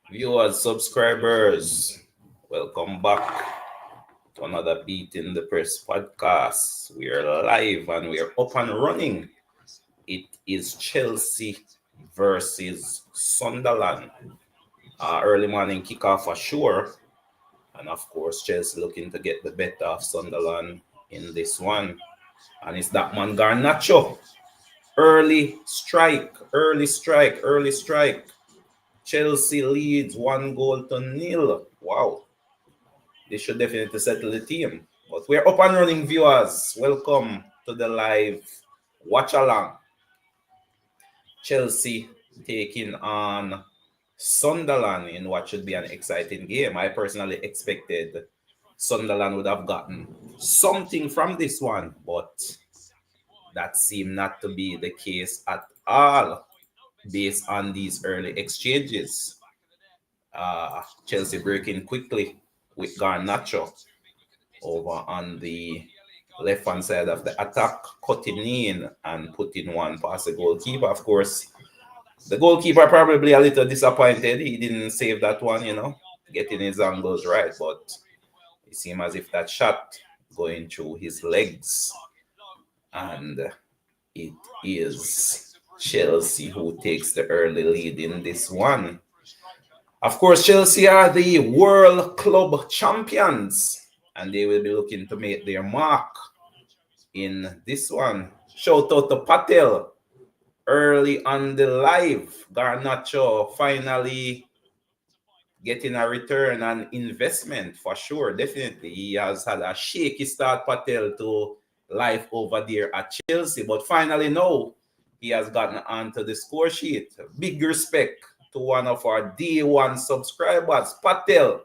Viewers, subscribers, welcome back to another Beat in the Press podcast. We are live and we are up and running. It is Chelsea versus Sunderland. Early morning kickoff for sure. And of course, Chelsea looking to get the better of Sunderland in this one. And it's that man Garnacho. Early strike. Chelsea leads 1-0. Wow. They should definitely settle the team. But we're up and running, viewers. Welcome to the live watch along. Chelsea taking on Sunderland in what should be an exciting game. I personally expected Sunderland would have gotten something from this one, but that seemed not to be the case at all based on these early exchanges. Chelsea breaking quickly with Garnacho over on the left-hand side of the attack, cutting in and putting one past the goalkeeper. Of course, the goalkeeper probably a little disappointed. He didn't save that one, getting his angles right. But it seemed as if that shot going through his legs. And it is Chelsea who takes the early lead in this one. Of course, Chelsea are the World Club champions, and they will be looking to make their mark in this one. Shout out to Patel early on the live. Garnacho finally getting a return on investment for sure. Definitely, he has had a shaky start, Patel, to life over there at Chelsea, but finally now he has gotten onto the score sheet. Big respect to one of our day one subscribers, Patel.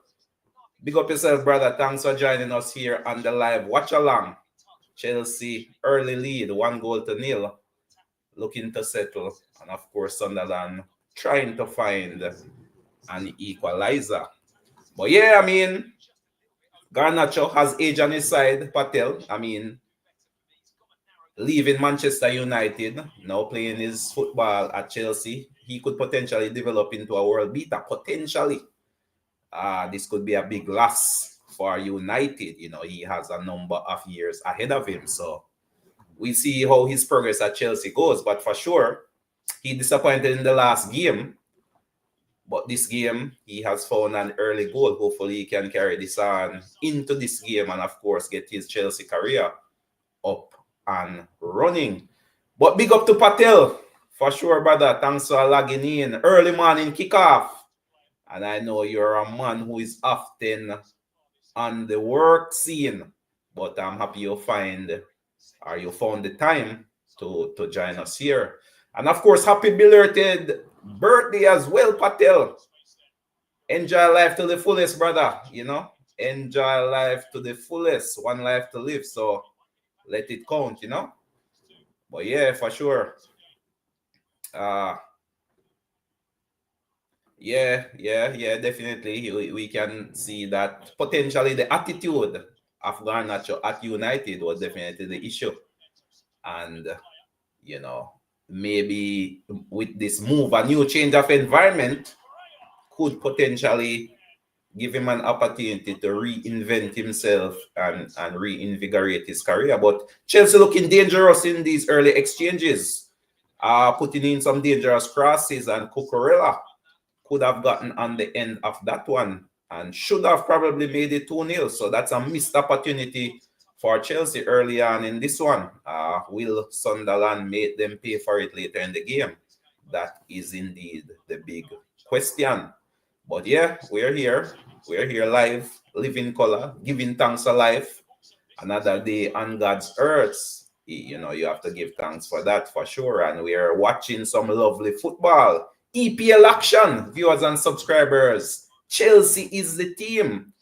Big up yourself, brother. Thanks for joining us here on the live watch along. Chelsea early lead, 1-0. Looking to settle. And of course, Sunderland trying to find an equalizer. But yeah, I mean, Garnacho has age on his side, Patel. I mean, leaving Manchester United, now playing his football at Chelsea, he could potentially develop into a world beater. Potentially. This could be a big loss for United. He has a number of years ahead of him. So we see how his progress at Chelsea goes. But for sure, he disappointed in the last game. But this game, he has found an early goal. Hopefully, he can carry this on into this game and, of course, get his Chelsea career up and running. But big up to Patel. For sure, brother. Thanks for logging in. Early morning kickoff. And I know you're a man who is often on the work scene. But I'm happy you found the time to join us here. And of course, happy belated birthday as well, Patel. Enjoy life to the fullest, brother. Enjoy life to the fullest. One life to live. So let it count, But yeah, for sure. Yeah, definitely. We can see that potentially the attitude of Garnacho at United was definitely the issue. And, maybe with this move, a new change of environment could potentially give him an opportunity to reinvent himself and reinvigorate his career. But Chelsea looking dangerous in these early exchanges, putting in some dangerous crosses, and Cucurella could have gotten on the end of that one and should have probably made it 2-0. So that's a missed opportunity for Chelsea early on in this one. Will Sunderland make them pay for it later in the game? That is indeed the big question. But yeah, we're here. We're here live, living color, giving thanks for life. Another day on God's earth. You have to give thanks for that for sure. And we are watching some lovely football. EPL action, viewers and subscribers. Chelsea is the team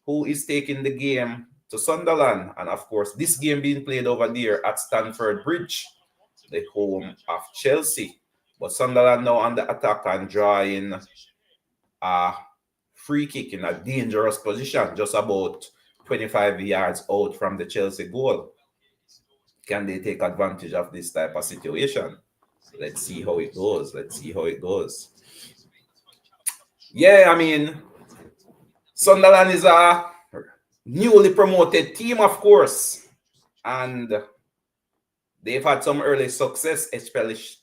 who is taking the game to Sunderland. And of course, this game being played over there at Stamford Bridge, the home of Chelsea. But Sunderland now on the attack and drawing a free kick in a dangerous position, just about 25 yards out from the Chelsea goal. Can they take advantage of this type of situation? Let's see how it goes. Yeah, I mean, Sunderland is a newly promoted team, of course, and they've had some early success,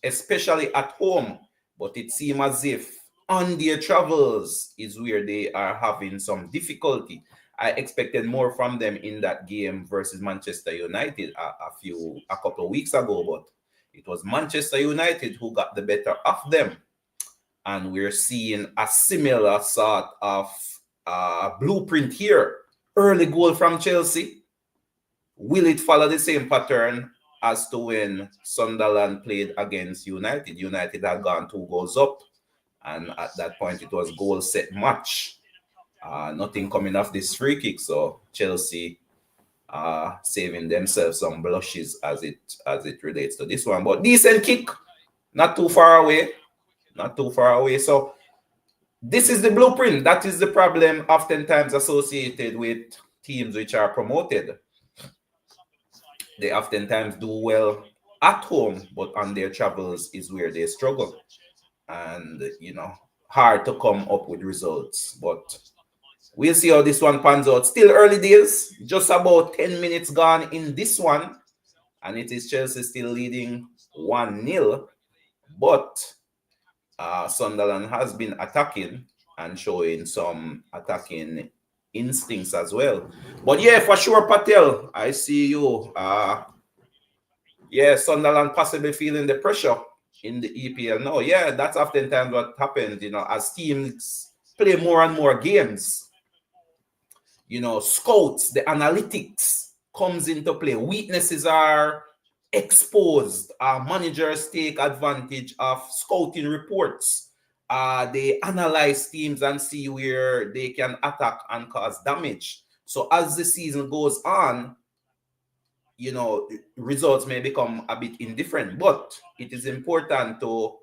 especially at home. But it seems as if on their travels is where they are having some difficulty. I expected more from them in that game versus Manchester United a couple of weeks ago, but it was Manchester United who got the better of them, and we're seeing a similar sort of blueprint here. Early goal from Chelsea. Will it follow the same pattern as to when Sunderland played against United? United had gone 2 goals up, and at that point it was goal set match. Nothing coming off this free kick, so Chelsea saving themselves some blushes as it relates to this one. But decent kick, not too far away, not too far away. So this is the blueprint. That is the problem oftentimes associated with teams which are promoted. They oftentimes do well at home, but on their travels is where they struggle. And, hard to come up with results. But we'll see how this one pans out. Still early days, just about 10 minutes gone in this one. And it is Chelsea still leading 1-0. But Sunderland has been attacking and showing some attacking instincts as well. But yeah, for sure, Patel, I see you. Sunderland possibly feeling the pressure in the EPL now. Yeah, that's oftentimes what happens, as teams play more and more games. Scouts, the analytics comes into play. Weaknesses are exposed. Managers take advantage of scouting reports. They analyze teams and see where they can attack and cause damage. So as the season goes on, results may become a bit indifferent, but it is important to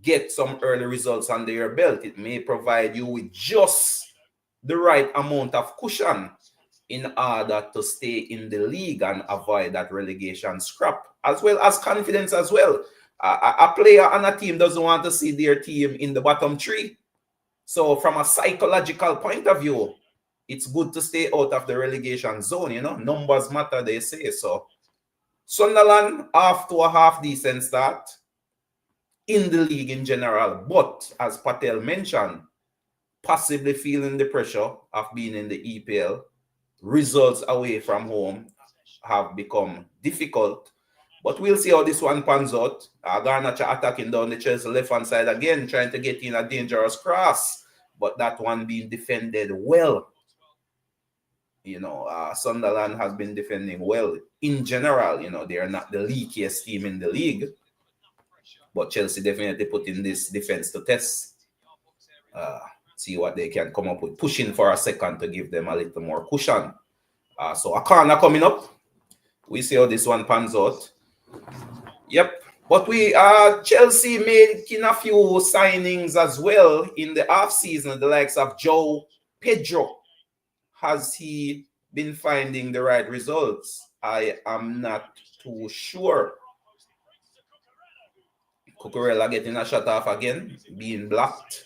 get some early results under your belt. It may provide you with just the right amount of cushion in order to stay in the league and avoid that relegation scrap, as well as confidence as well. A player on a team doesn't want to see their team in the bottom three. So from a psychological point of view, it's good to stay out of the relegation zone. Numbers matter, they say. So Sunderland off to a half decent start in the league in general, but as Patel mentioned, possibly feeling the pressure of being in the EPL. Results away from home have become difficult, but we'll see how this one pans out. Garnacha attacking down the Chelsea left-hand side again, trying to get in a dangerous cross, but that one being defended well. Sunderland has been defending well in general. They are not the leakiest team in the league, but Chelsea definitely putting this defense to test. See what they can come up with, pushing for a second to give them a little more cushion. So a corner coming up. We see how this one pans out. Yep. But Chelsea making a few signings as well in the off-season, the likes of Joe Pedro. Has he been finding the right results? I am not too sure. Cucurella getting a shot off again, being blocked.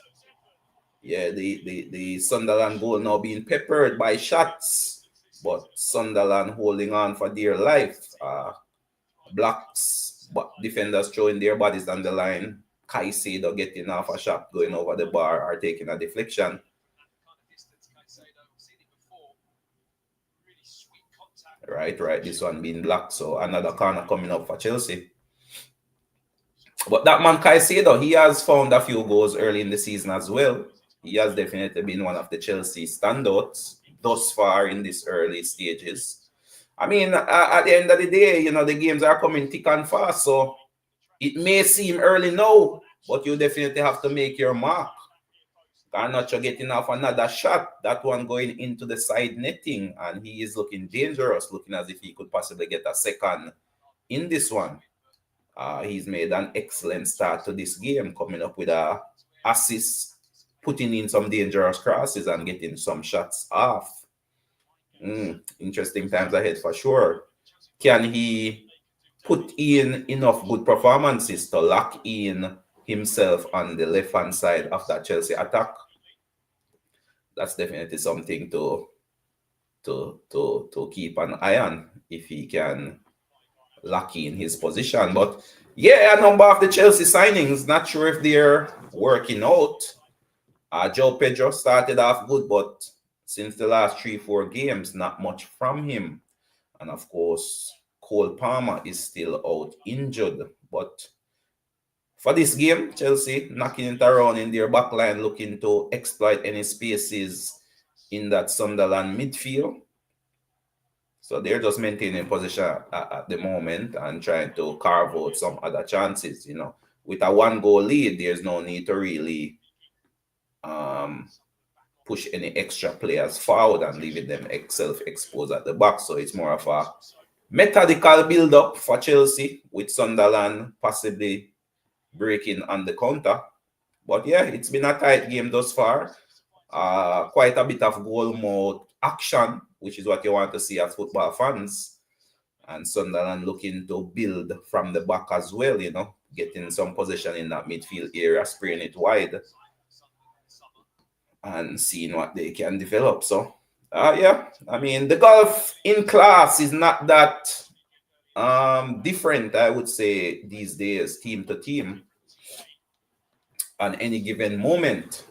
Yeah, the Sunderland goal now being peppered by shots, but Sunderland holding on for dear life. Blocks, but defenders throwing their bodies on the line. Caicedo getting off a shot, going over the bar, or taking a deflection. Right. This one being blocked, so another corner coming up for Chelsea. But that man Caicedo, he has found a few goals early in the season as well. He has definitely been one of the Chelsea standouts thus far in these early stages. I mean, at the end of the day, the games are coming thick and fast, so it may seem early now, but you definitely have to make your mark. Garnacho getting off another shot, that one going into the side netting, and he is looking dangerous, looking as if he could possibly get a second in this one. He's made an excellent start to this game, coming up with a assist, putting in some dangerous crosses and getting some shots off. Interesting times ahead for sure. Can he put in enough good performances to lock in himself on the left-hand side of that Chelsea attack. That's definitely something to keep an eye on if he can lock in his position. But yeah, a number of the Chelsea signings, not sure if they're working out. Joe Pedro started off good, but since the last 3-4 games, not much from him. And of course, Cole Palmer is still out injured. But for this game, Chelsea knocking it around in their back line, looking to exploit any spaces in that Sunderland midfield. So they're just maintaining position at the moment and trying to carve out some other chances. With a 1-goal lead, there's no need to really push any extra players forward and leaving them self-exposed at the back. So it's more of a methodical build-up for Chelsea, with Sunderland possibly breaking on the counter. But yeah, it's been a tight game thus far. Quite a bit of goal mode action, which is what you want to see as football fans. And Sunderland looking to build from the back as well, getting some possession in that midfield area, spraying it wide and seeing what they can develop. So, yeah, I mean, the golf in class is not that different, I would say, these days, team to team. On any given moment,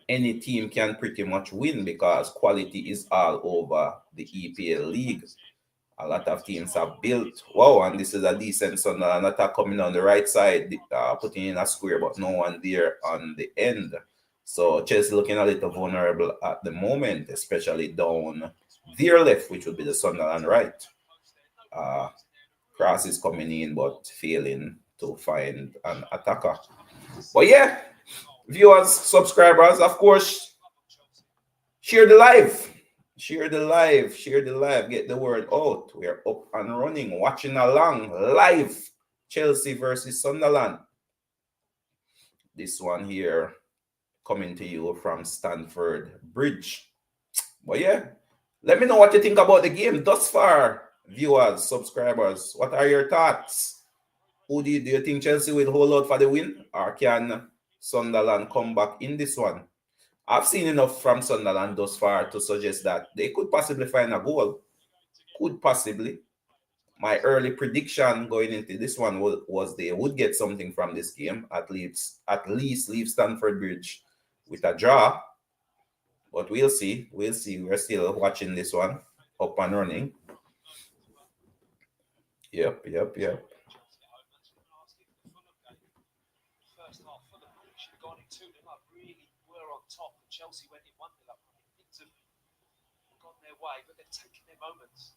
any team can pretty much win because quality is all over the EPL league. A lot of teams have built, wow, and this is a decent Sunderland attack coming on the right side, putting in a square, but no one there on the end. So Chelsea looking a little vulnerable at the moment, especially down their left, which would be the Sunderland right. Cross is coming in, but failing to find an attacker. But yeah, viewers, subscribers, of course, share the live. Share the live. Get the word out. We are up and running, watching along live. Chelsea versus Sunderland. This one here coming to you from Stamford Bridge. But yeah, let me know what you think about the game thus far, viewers, subscribers. What are your thoughts? Do you think Chelsea will hold out for the win, or can Sunderland come back in this one? I've seen enough from Sunderland thus far to suggest that they could possibly find a goal. Could possibly. My early prediction going into this one was they would get something from this game, at least leave Stamford Bridge with a draw. But we'll see. We're still watching this one up and running. Yep. Chelsea went in 1-0 up. Things have gone their way, but they've taken their moments.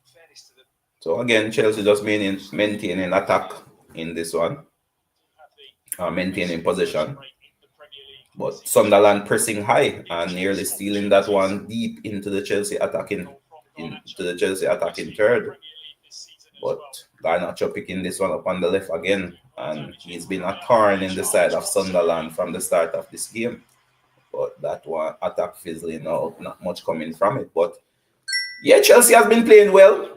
In fairness to them. So again, Chelsea just maintaining attack in this one, maintaining possession. But Sunderland pressing high and nearly stealing that one deep into the Chelsea attacking third. But Garnacho picking this one up on the left again, and he's been a thorn in the side of Sunderland from the start of this game. But that one attack fizzling out, not much coming from it. But yeah, Chelsea has been playing well.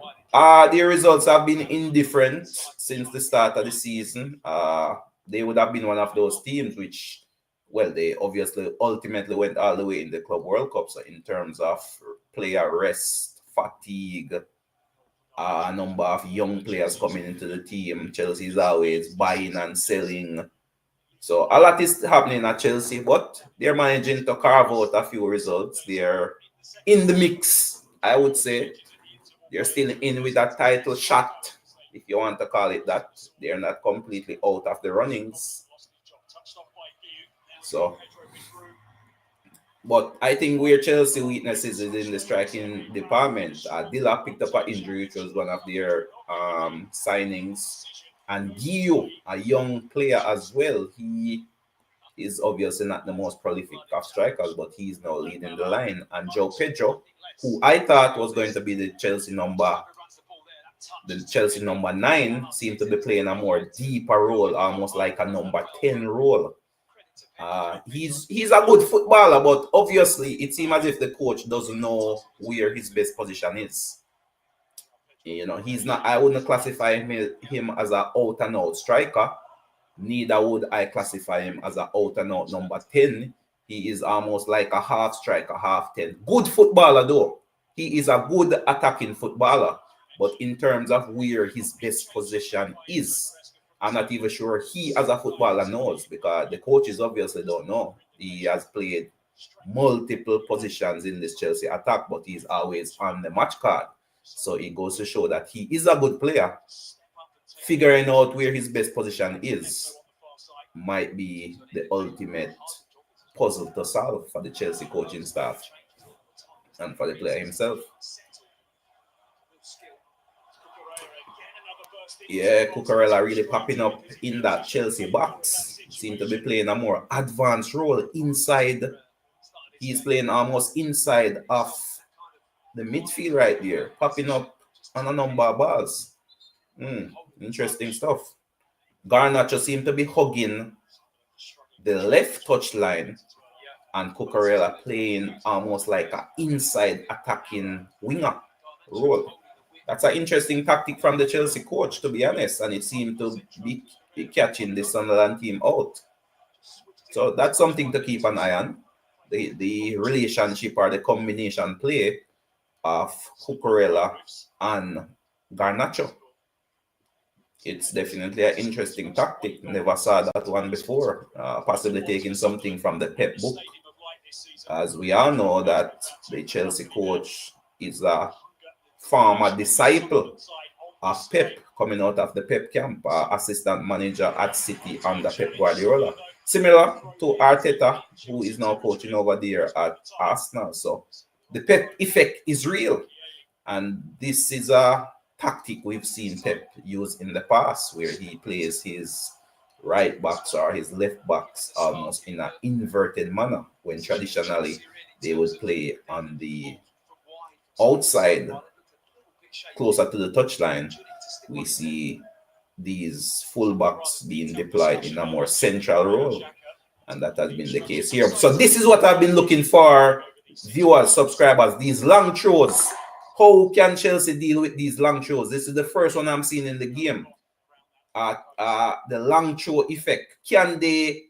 Their results have been indifferent since the start of the season. They would have been one of those teams which, well, they obviously ultimately went all the way in the Club World Cup. So in terms of player rest, fatigue, a number of young players coming into the team, Chelsea is always buying and selling. So a lot is happening at Chelsea, but they're managing to carve out a few results. They're in the mix, I would say. They're still in with a title shot, if you want to call it that. They're not completely out of the runnings. So, but I think where Chelsea weaknesses is in the striking department. Dilla picked up an injury, which was one of their signings. And Gio, a young player as well, he is obviously not the most prolific of strikers, but he's now leading the line. And Joe Pedro, who I thought was going to be the Chelsea number 9, seemed to be playing a more deeper role, almost like a number 10 role. He's a good footballer, but obviously it seems as if the coach doesn't know where his best position is. He's not. I wouldn't classify him as an out-and-out striker. neither would I classify him as an out-and-out number 10. He is almost like a half striker, half 10. Good footballer, though. He is a good attacking footballer. But in terms of where his best position is, I'm not even sure he, as a footballer, knows, because the coaches obviously don't know. He has played multiple positions in this Chelsea attack, but he's always on the match card. So it goes to show that he is a good player. Figuring out where his best position is might be the ultimate puzzle to solve for the Chelsea coaching staff and for the player himself. Yeah, Cucurella really popping up in that Chelsea box. Seem to be playing a more advanced role inside. He's playing almost inside of the midfield right there, popping up on a number of balls. Interesting stuff. Garnacho seemed to be hugging the left touchline, and Cucurella playing almost like an inside attacking winger role. That's an interesting tactic from the Chelsea coach, to be honest, and it seemed to be catching the Sunderland team out. So that's something to keep an eye on. The relationship or the combination play of Cucurella and Garnacho. It's definitely an interesting tactic. Never saw that one before. Possibly taking something from the Pep book. As we all know that the Chelsea coach is a former disciple of Pep, coming out of the Pep camp, assistant manager at City under Pep Guardiola. Similar to Arteta, who is now coaching over there at Arsenal. So the Pep effect is real. And this is a tactic we've seen Pep use in the past, where he plays his right backs or his left backs almost in an inverted manner, when traditionally they would play on the outside, closer to the touchline. We see these fullbacks being deployed in a more central role, and that has been the case here. So this is what I've been looking for, viewers, subscribers, these long throws. How can Chelsea deal with these long throws? This is the first one I'm seeing in the game. The long throw effect. Can they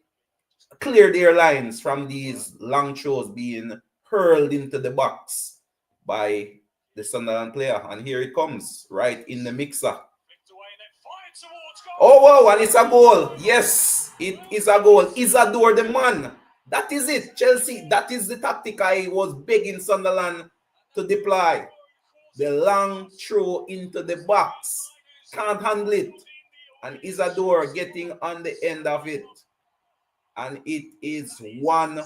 clear their lines from these long throws being hurled into the box by the Sunderland player? And here it comes, right in the mixer. Oh, wow, and it's a goal. Yes, it is a goal. Isadore the man. That is it, Chelsea. That is the tactic I was begging Sunderland to deploy. The long throw into the box. Can't handle it. And Isadore getting on the end of it. And it is 1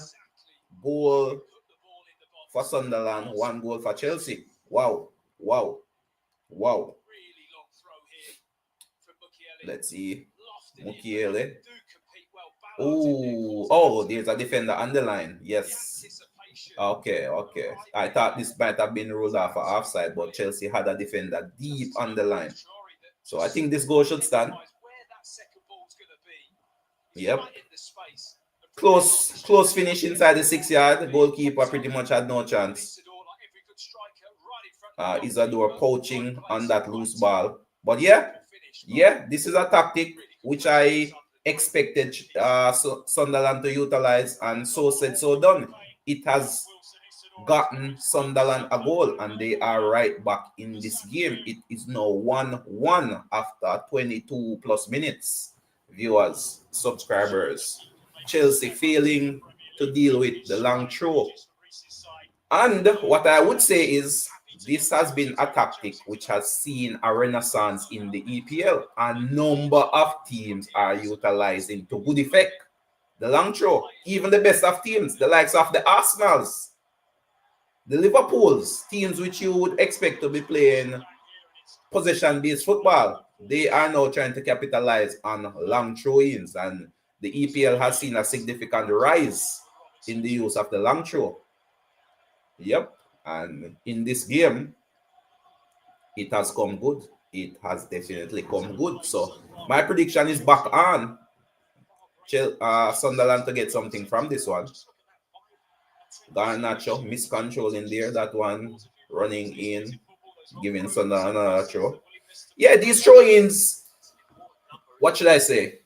goal for Sunderland, 1 goal for Chelsea. Wow. Wow. Wow. Let's see. Mukiele. Oh, there's a defender on the line. Yes. Okay. I thought this might have been ruled off for offside, but Chelsea had a defender deep on the line. So I think this goal should stand. Yep. Close finish inside the 6-yard. The goalkeeper pretty much had no chance. Isadore poaching on that loose ball. But yeah, this is a tactic which I expected Sunderland to utilize, and so said, so done. It has gotten Sunderland a goal, and they are right back in this game. It is now 1-1 after 22 plus minutes. Viewers, subscribers, Chelsea failing to deal with the long throw. And what I would say is, this has been a tactic which has seen a renaissance in the EPL. A number of teams are utilizing to good effect the long throw. Even the best of teams, the likes of the Arsenals, the Liverpools, teams which you would expect to be playing possession-based football, they are now trying to capitalize on long throw-ins, and the EPL has seen a significant rise in the use of the long throw. Yep, and in this game, it has come good. It has definitely come good. So my prediction is back on Sunderland to get something from this one. Garnacho miscontrolling there, that one running in, giving Sunderland another throw. Yeah, these throw-ins, what should I say?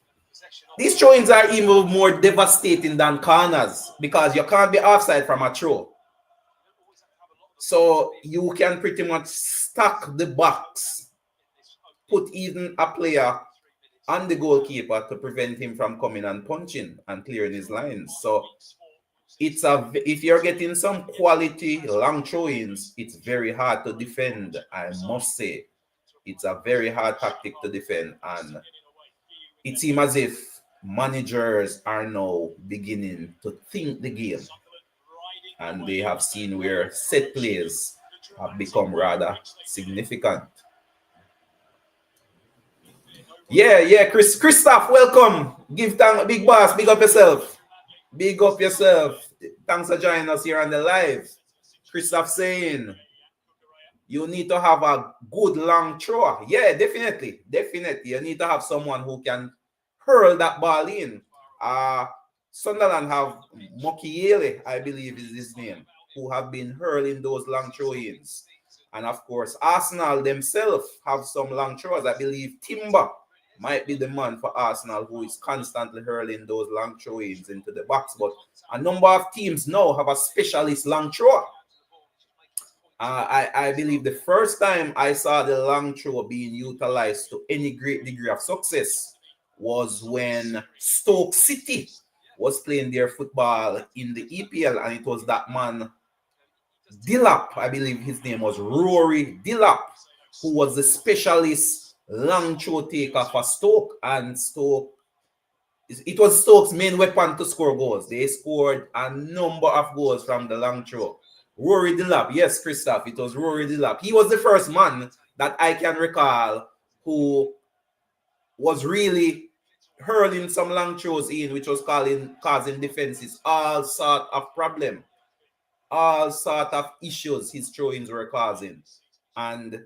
These throw-ins are even more devastating than corners because you can't be offside from a throw. So you can pretty much stack the box, put even a player on the goalkeeper to prevent him from coming and punching and clearing his lines. So if you're getting some quality long throw-ins, it's very hard to defend. I must say, it's a very hard tactic to defend, and it seems as if managers are now beginning to think the game, and they have seen where set plays have become rather significant. Yeah, Christoph, welcome. Give thanks, big boss, big up yourself. Big up yourself. Thanks for joining us here on the live. Christoph saying you need to have a good long thrower. Yeah, definitely. You need to have someone who can hurl that ball in. Sunderland have Mokiele, I believe is his name, who have been hurling those long throw-ins. And of course, Arsenal themselves have some long throwers. I believe Timber might be the man for Arsenal who is constantly hurling those long throw-ins into the box. But a number of teams now have a specialist long thrower. I believe the first time I saw the long throw being utilized to any great degree of success was when Stoke City was playing their football in the EPL, and it was that man Dillap, I believe his name was Rory Dillap, who was the specialist long throw taker for Stoke, and it was Stoke's main weapon to score goals. They scored a number of goals from the long throw. Rory Dillap, yes, Christoph, it was Rory Dillap. He was the first man that I can recall who was really hurling some long throws in, which was causing defenses all sort of problem, all sort of issues his throw-ins were causing. And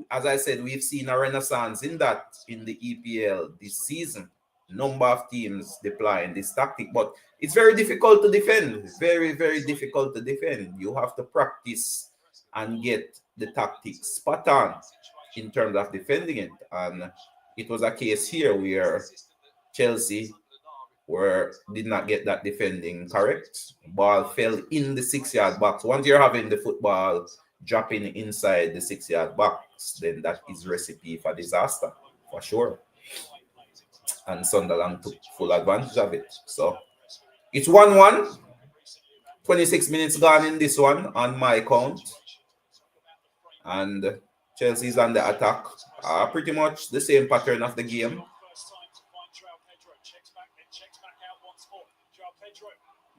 as I said, we've seen a renaissance in that in the EPL this season. Number of teams deploying this tactic, but it's very difficult to defend. Very, very difficult to defend. You have to practice and get the tactics spot on in terms of defending it. And it was a case here where Chelsea did not get that defending correct. Ball fell in the 6-yard box. Once you're having the football dropping inside the 6-yard box, then that is recipe for disaster, for sure. And Sunderland took full advantage of it. So it's 1-1. 26 minutes gone in this one on my count. And Chelsea's on the attack. Pretty much the same pattern of the game.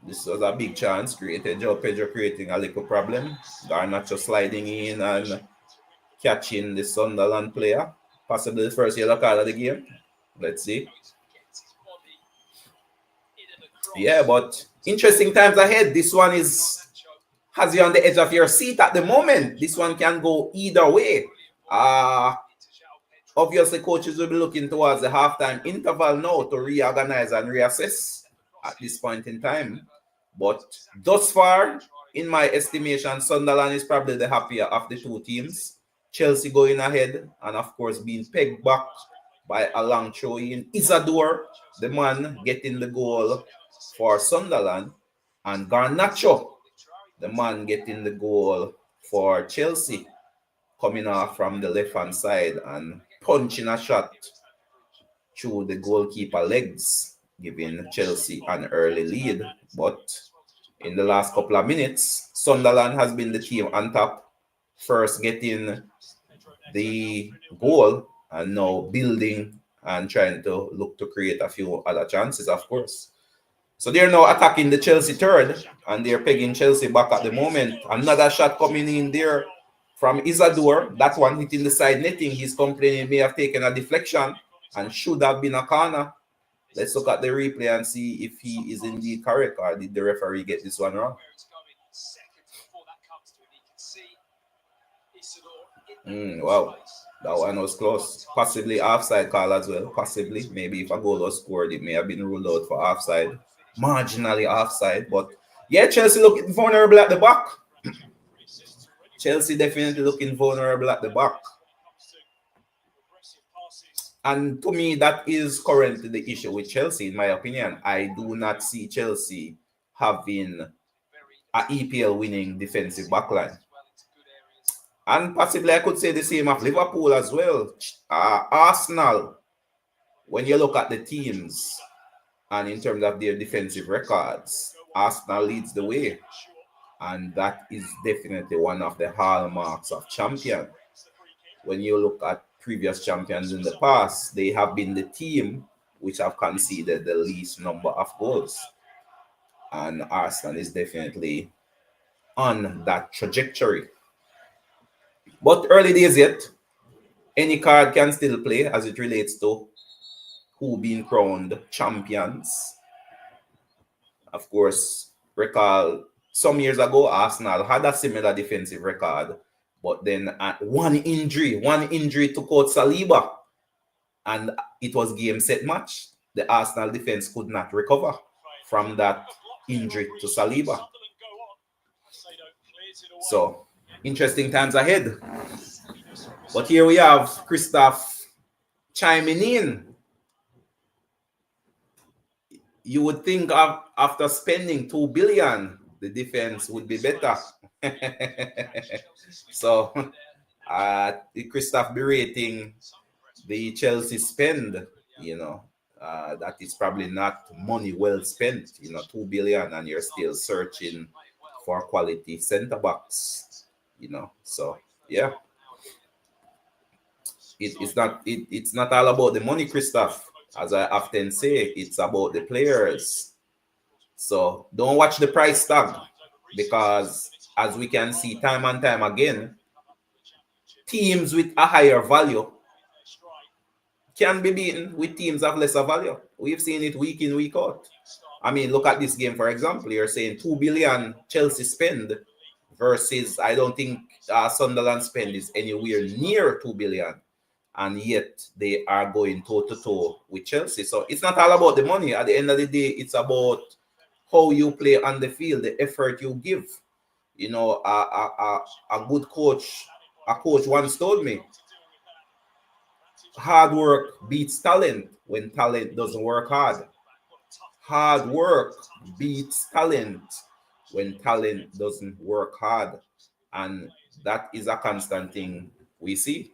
This was a big chance created. Joe Pedro creating a little problem. Garnacho sliding in and catching the Sunderland player. Possibly the first yellow card of the game. Let's see. Yeah, but interesting times ahead. This one has you on the edge of your seat at the moment. This one can go either way. Obviously, coaches will be looking towards the halftime interval now to reorganize and reassess at this point in time. But thus far, in my estimation, Sunderland is probably the happier of the two teams. Chelsea going ahead and, of course, being pegged back by a long throw in. Isadore, the man getting the goal for Sunderland, and Garnacho, the man getting the goal for Chelsea, coming off from the left-hand side and punching a shot through the goalkeeper legs, giving Chelsea an early lead. But in the last couple of minutes, Sunderland has been the team on top, first getting the goal and now building and trying to look to create a few other chances, of course. So they're now attacking the Chelsea third, and they're pegging Chelsea back at the moment. Another shot coming in there from Isadore. That one hitting the side netting. He's complaining may have taken a deflection and should have been a corner. Let's look at the replay and see if he is indeed correct, or did the referee get this one wrong. Wow, that one was close. Possibly offside call as well. Possibly. Maybe if a goal was scored, it may have been ruled out for offside. Marginally offside. But yeah, Chelsea looking vulnerable at the back. Chelsea definitely looking vulnerable at the back. And to me, that is currently the issue with Chelsea, in my opinion. I do not see Chelsea having a EPL winning defensive backline. And possibly I could say the same of Liverpool as well. Arsenal, when you look at the teams and in terms of their defensive records, Arsenal leads the way. And that is definitely one of the hallmarks of champion. When you look at previous champions in the past, they have been the team which have conceded the least number of goals. And Arsenal is definitely on that trajectory. But early days yet, any card can still play as it relates to who being crowned champions. Of course, recall some years ago, Arsenal had a similar defensive record, but then one injury took out Saliba, and it was game set match. The Arsenal defense could not recover from that injury to Saliba. So, interesting times ahead. But here we have Christoph chiming in. You would think after spending 2 billion, the defense would be better. So, Christoph berating the Chelsea spend, that is probably not money well spent, 2 billion, and you're still searching for quality center backs, so yeah. It's not all about the money, Christoph. As I often say, it's about the players. So don't watch the price tag, because as we can see time and time again, teams with a higher value can be beaten with teams of lesser value. We've seen it week in, week out. I mean, look at this game, for example. You're saying 2 billion Chelsea spend versus, I don't think Sunderland spend is anywhere near 2 billion. And yet they are going toe-to-toe with Chelsea. So it's not all about the money. At the end of the day, it's about how you play on the field, the effort you give. A good coach, once told me, hard work beats talent when talent doesn't work hard. Hard work beats talent when talent doesn't work hard. And that is a constant thing we see.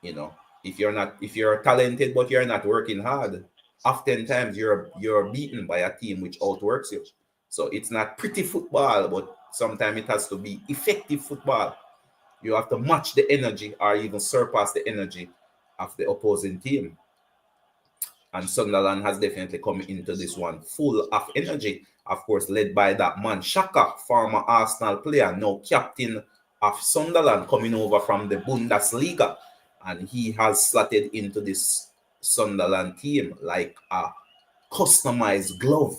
If you're talented but you're not working hard, oftentimes you're beaten by a team which outworks you. So it's not pretty football, but sometimes it has to be effective football. You have to match the energy or even surpass the energy of the opposing team. And Sunderland has definitely come into this one full of energy, of course, led by that man Xhaka, former Arsenal player, now captain of Sunderland, coming over from the Bundesliga. And he has slotted into this Sunderland team like a customized glove.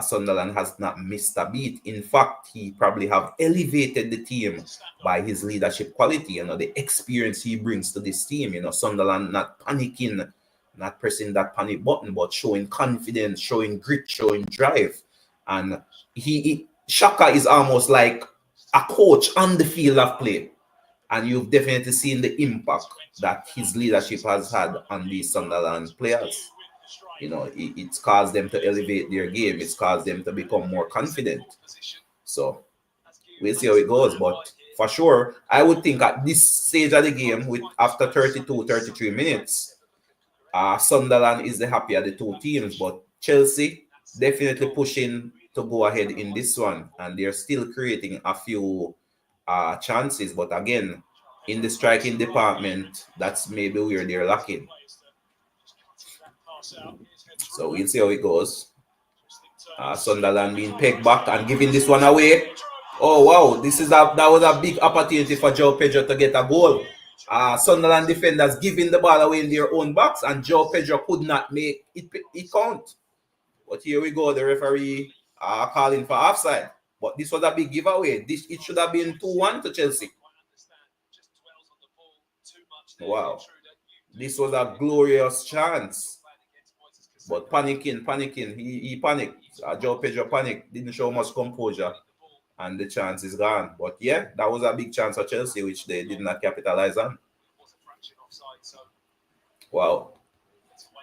Sunderland has not missed a beat. In fact, he probably have elevated the team by his leadership quality, the experience he brings to this team. Sunderland not panicking, not pressing that panic button, but showing confidence, showing grit, showing drive. And Xhaka is almost like a coach on the field of play. And you've definitely seen the impact that his leadership has had on these Sunderland players. It's caused them to elevate their game. It's caused them to become more confident. So we'll see how it goes. But for sure, I would think at this stage of the game, with after 32, 33 minutes, Sunderland is the happier of the two teams. But Chelsea definitely pushing to go ahead in this one. And they're still creating a few chances, but again, in the striking department, that's maybe where they're lacking. So we'll see how it goes. Sunderland being pegged back and giving this one away. Oh wow, that was a big opportunity for Joe Pedro to get a goal. Sunderland defenders giving the ball away in their own box, and Joe Pedro could not make it count. But here we go, the referee calling for offside. But this was a big giveaway. It should have been 2-1 to Chelsea. Wow. This was a glorious chance. But panicking. He panicked. Joe Pedro panicked. Didn't show much composure. And the chance is gone. But yeah, that was a big chance for Chelsea, which they did not capitalize on. Wow.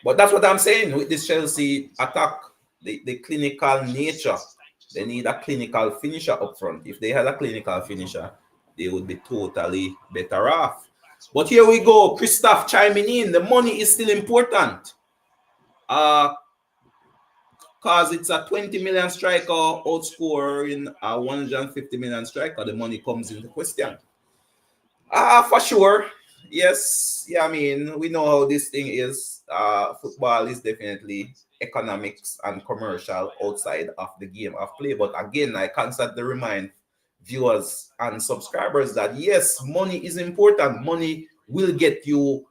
But that's what I'm saying with this Chelsea attack. The clinical nature. They need a clinical finisher up front. If they had a clinical finisher, they would be totally better off. But here we go. Christoph chiming in. The money is still important. Because it's a 20 million striker outscoring a 150 million striker, the money comes into question. For sure. Yes. Yeah, I mean, we know how this thing is. Football is definitely economics and commercial outside of the game of play. But again, I constantly remind viewers and subscribers that yes, money is important. Money will get you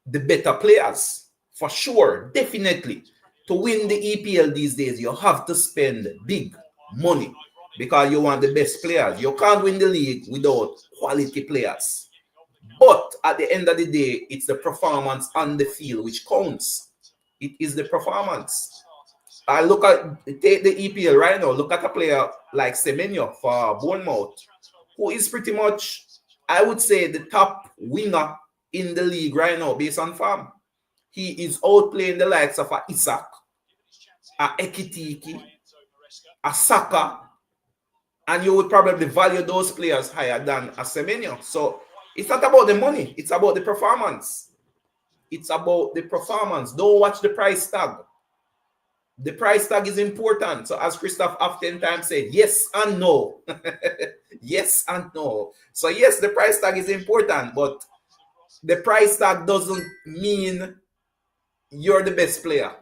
the better players. For sure. Definitely. To win the EPL these days, you have to spend big money because you want the best players. You can't win the league without quality players. But at the end of the day, it's the performance on the field which counts. It is the performance. I look at take the EPL right now. Look at a player like Semenyo for Bournemouth, who is pretty much, I would say, the top winger in the league right now based on form. He is outplaying the likes of a Isak, a Ekitiki, a Saka, and you would probably value those players higher than a Semenyo. So it's not about the money, it's about the performance. It's about the performance. Don't watch the price tag. The price tag is important. So as Christoph oftentimes said, yes and no. Yes and no. So yes, the price tag is important, but the price tag doesn't mean you're the best player.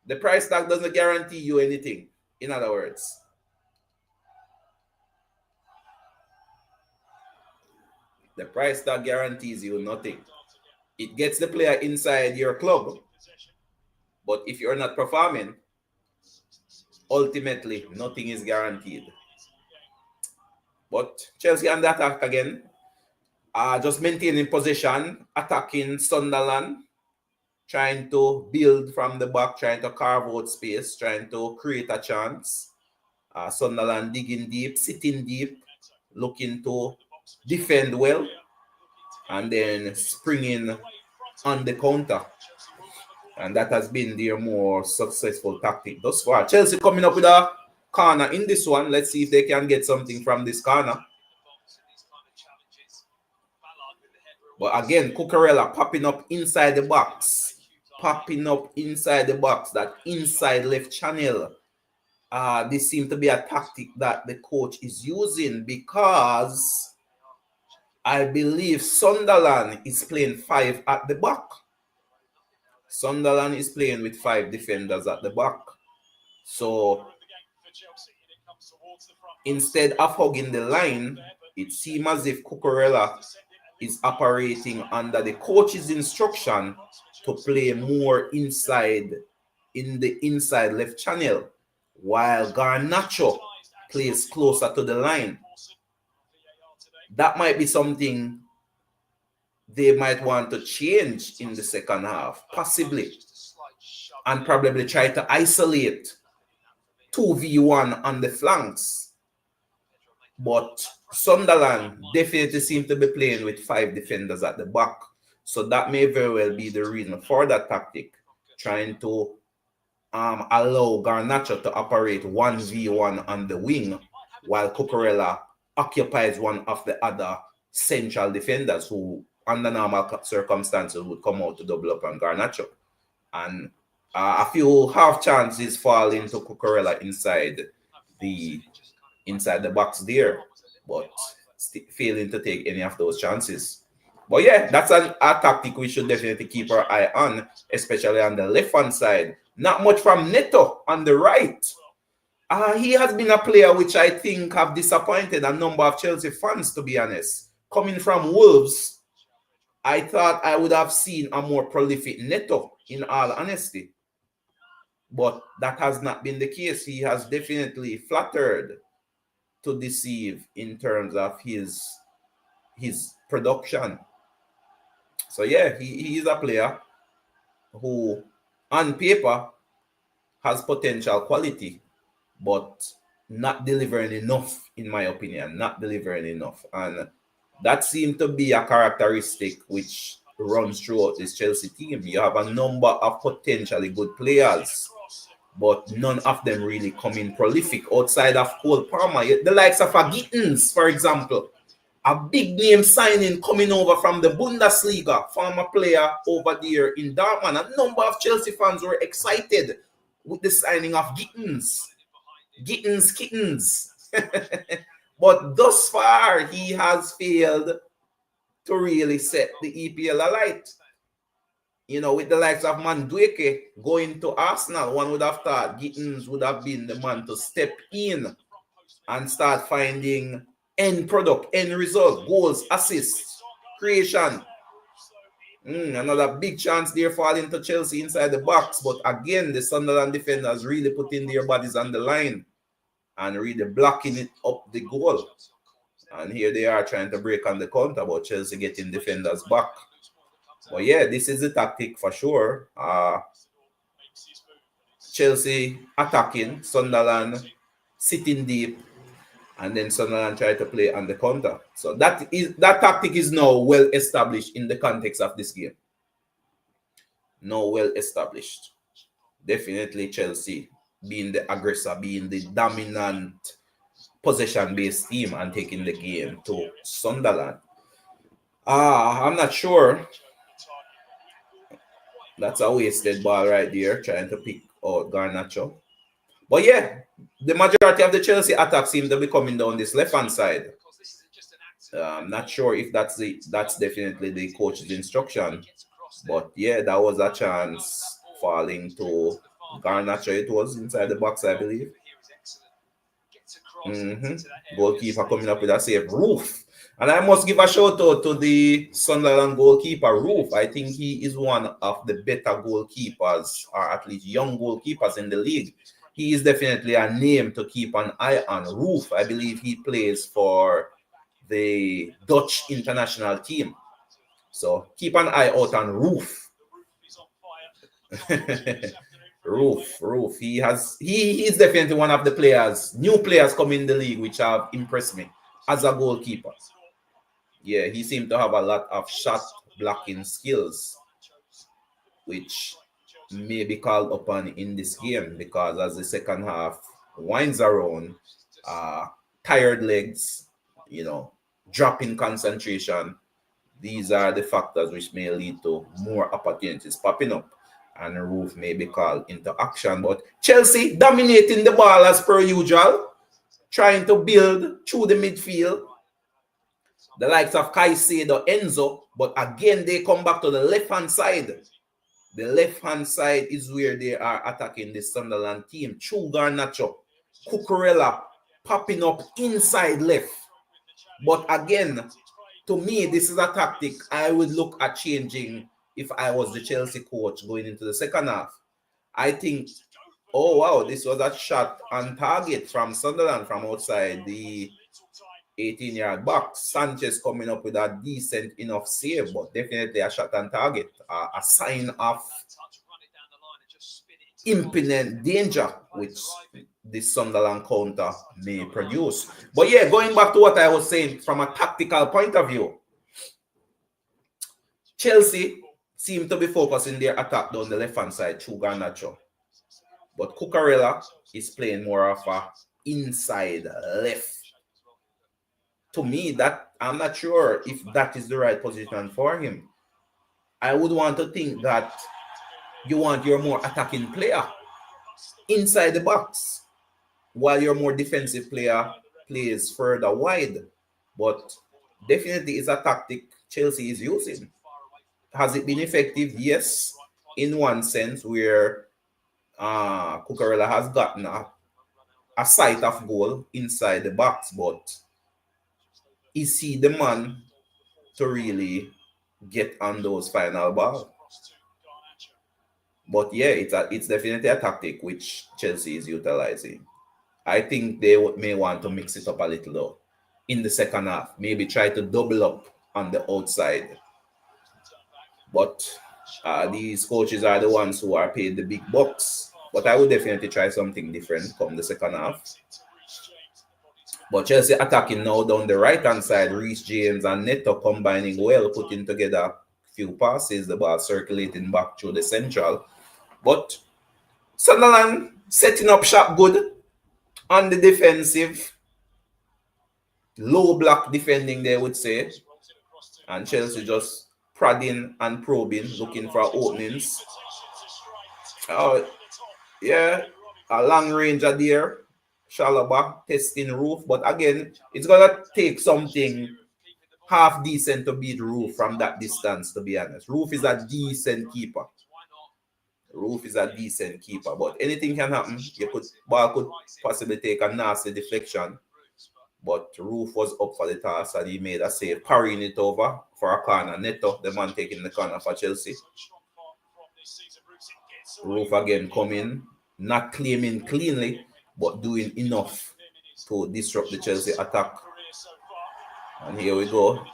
The price tag doesn't guarantee you anything, in other words. The price tag guarantees you nothing. It gets the player inside your club, but if you're not performing, ultimately, nothing is guaranteed. But Chelsea on the attack again. Just maintaining possession, attacking Sunderland, trying to build from the back, trying to carve out space, trying to create a chance. Sunderland digging deep, sitting deep, looking to defend well, and then springing on the counter. And that has been their more successful tactic thus far. Chelsea coming up with a corner in this one. Let's see if they can get something from this corner. But again, Cucurella popping up inside the box. Popping up inside the box. That inside left channel. This seems to be a tactic that the coach is using because I believe Sunderland is playing 5 at the back. Sunderland is playing with 5 defenders at the back. So instead of hugging the line, it seems as if Cucurella is operating under the coach's instruction to play more inside in the inside left channel, while Garnacho plays closer to the line. That might be something they might want to change in the second half, possibly, and probably try to isolate 2v1 on the flanks. But Sunderland definitely seem to be playing with 5 defenders at the back. So that may very well be the reason for that tactic, trying to allow Garnacho to operate 1v1 on the wing, while Cucurella occupies one of the other central defenders who, under normal circumstances, would come out to double up on Garnacho. And a few half chances fall into Cucurella inside the box there, but failing to take any of those chances. But yeah, that's a tactic we should definitely keep our eye on, especially on the left-hand side. Not much from Neto on the right. He has been a player which I think have disappointed a number of Chelsea fans, to be honest. Coming from Wolves, I thought I would have seen a more prolific Neto, in all honesty. But that has not been the case. He has definitely flattered to deceive in terms of his production. So yeah, he is a player who, on paper, has potential quality, but not delivering enough, in my opinion. Not delivering enough. And that seemed to be a characteristic which runs throughout this Chelsea team. You have a number of potentially good players, but none of them really come in prolific outside of Cole Palmer. The likes of a Gittins, for example, a big name signing coming over from the Bundesliga, former player over there in Dortmund. A number of Chelsea fans were excited with the signing of Gittins. Gittins kittens. But thus far, he has failed to really set the EPL alight. You know, with the likes of Mandueke going to Arsenal, one would have thought Gittins would have been the man to step in and start finding end product, end result, goals, assists, creation. Another big chance there falling to Chelsea inside the box. But again, the Sunderland defenders really putting their bodies on the line and really blocking it up the goal. And here they are trying to break on the counter, but Chelsea getting defenders back. But yeah, this is the tactic for sure. Chelsea attacking, Sunderland sitting deep, and then Sunderland try to play on the counter. So that tactic is now well established in the context of this game. Now well established. Definitely Chelsea being the aggressor, being the dominant possession-based team and taking the game to Sunderland. I'm not sure. That's a wasted ball right there, trying to pick out Garnacho. But yeah, the majority of the Chelsea attack seems to be coming down this left-hand side. I'm not sure if that's definitely the coach's instruction. But yeah, that was a chance falling to Garnacho. It was inside the box, I believe. Goalkeeper coming up with a save. Roof. And I must give a shout out to the Sunderland goalkeeper, Roof. I think he is one of the better goalkeepers, or at least young goalkeepers in the league. He is definitely a name to keep an eye on. Roof, I believe he plays for the Dutch international team. So keep an eye out on Roof. Roof. He is definitely one of the new players coming in the league, which have impressed me as a goalkeeper. Yeah, he seemed to have a lot of shot blocking skills, which may be called upon in this game, because as the second half winds around, tired legs, dropping concentration, these are the factors which may lead to more opportunities popping up, and Roof may be called into action. But Chelsea dominating the ball as per usual, trying to build through the midfield. The likes of Caicedo, Enzo, but again, they come back to the left-hand side. The left-hand side is where they are attacking the Sunderland team. Through Garnacho, Cucurella popping up inside left. But again, to me, this is a tactic I would look at changing if I was the Chelsea coach going into the second half. I think, oh wow, this was a shot on target from Sunderland from outside the 18-yard box. Sanchez coming up with a decent enough save, but definitely a shot on target, a sign of imminent danger, which the Sunderland counter may produce. But yeah, going back to what I was saying from a tactical point of view, Chelsea seem to be focusing their attack down the left-hand side through Garnacho. But Cucurella is playing more of a inside left. To me, that I'm not sure if that is the right position for him. I would want to think that you want your more attacking player inside the box, while your more defensive player plays further wide. But definitely it's a tactic Chelsea is using. Has it been effective? Yes, in one sense, where Cucurella has gotten a sight of goal inside the box, but is he the man to really get on those final balls? But yeah, it's definitely a tactic which Chelsea is utilizing. I think they may want to mix it up a little though in the second half. Maybe try to double up on the outside. But these coaches are the ones who are paid the big bucks. But I would definitely try something different come the second half. But Chelsea attacking now down the right-hand side. Reece James and Neto combining well, putting together few passes, the ball circulating back through the central. But Sunderland setting up shop good on the defensive. Low block defending, they would say. And Chelsea just prodding and probing, looking for openings. Oh, yeah, a long ranger there. Shalaba testing Roof. But again, it's going to take something half decent to beat Roof from that distance, to be honest. Roof is a decent keeper. Roof is a decent keeper. But anything can happen. Ball could possibly take a nasty deflection. But Roof was up for the task and he made a save, parrying it over for a corner. Neto, the man taking the corner for Chelsea. Roof again coming, not claiming cleanly, but doing enough to disrupt the Chelsea attack. And here we go.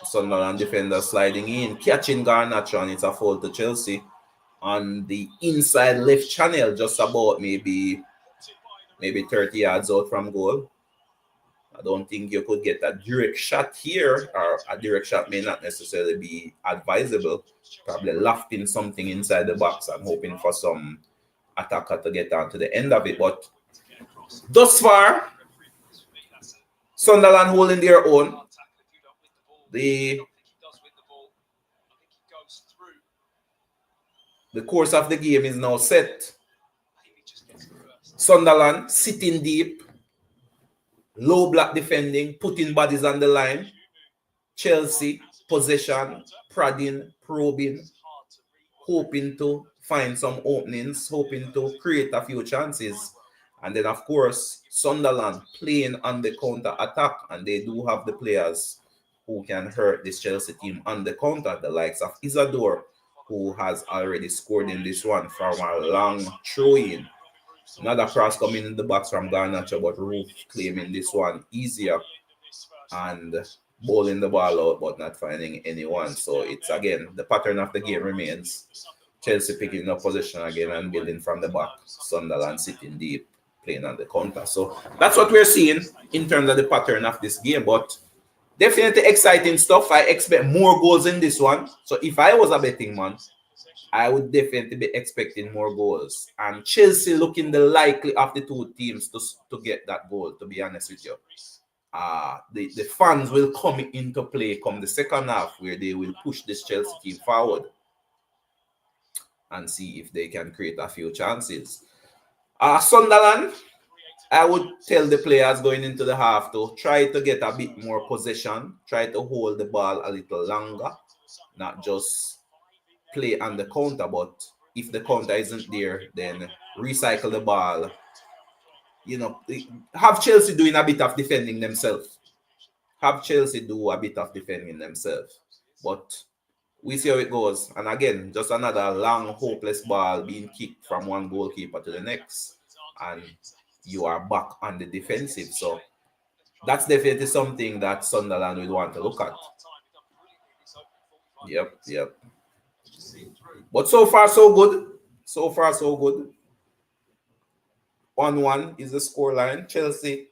Sunderland defender sliding in, catching Garnacho, and it's a foul to Chelsea on the inside left channel, just about maybe 30 yards out from goal. I don't think you could get a direct shot here, or a direct shot may not necessarily be advisable. Probably lofting something inside the box and hoping for some attacker to get down to the end of it. But thus far, Sunderland holding their own. The course of the game is now set. Sunderland sitting deep. Low block defending, putting bodies on the line. Chelsea, possession, prodding, probing, hoping to find some openings, hoping to create a few chances. And then, of course, Sunderland playing on the counter attack, and they do have the players who can hurt this Chelsea team on the counter, the likes of Isadore, who has already scored in this one from a long throw-in. Another cross coming in the box from Garnacho, but Roof claiming this one easier and bowling the ball out but not finding anyone. So it's again, the pattern of the game remains. Chelsea picking up possession again and building from the back. Sunderland sitting deep, playing on the counter. So that's what we're seeing in terms of the pattern of this game. But definitely exciting stuff. I expect more goals in this one. So if I was a betting man, I would definitely be expecting more goals. And Chelsea looking the likely of the two teams to get that goal, to be honest with you. The fans will come into play come the second half, where they will push this Chelsea team forward and see if they can create a few chances. Sunderland, I would tell the players going into the half to try to get a bit more possession, try to hold the ball a little longer, not just play on the counter, but if the counter isn't there, then recycle the ball. You know, have Chelsea doing a bit of defending themselves. Have Chelsea do a bit of defending themselves. But we see how it goes. And again, just another long, hopeless ball being kicked from one goalkeeper to the next. And you are back on the defensive. So that's definitely something that Sunderland would want to look at. Yep. But so far, so good. 1-1 is the scoreline. Chelsea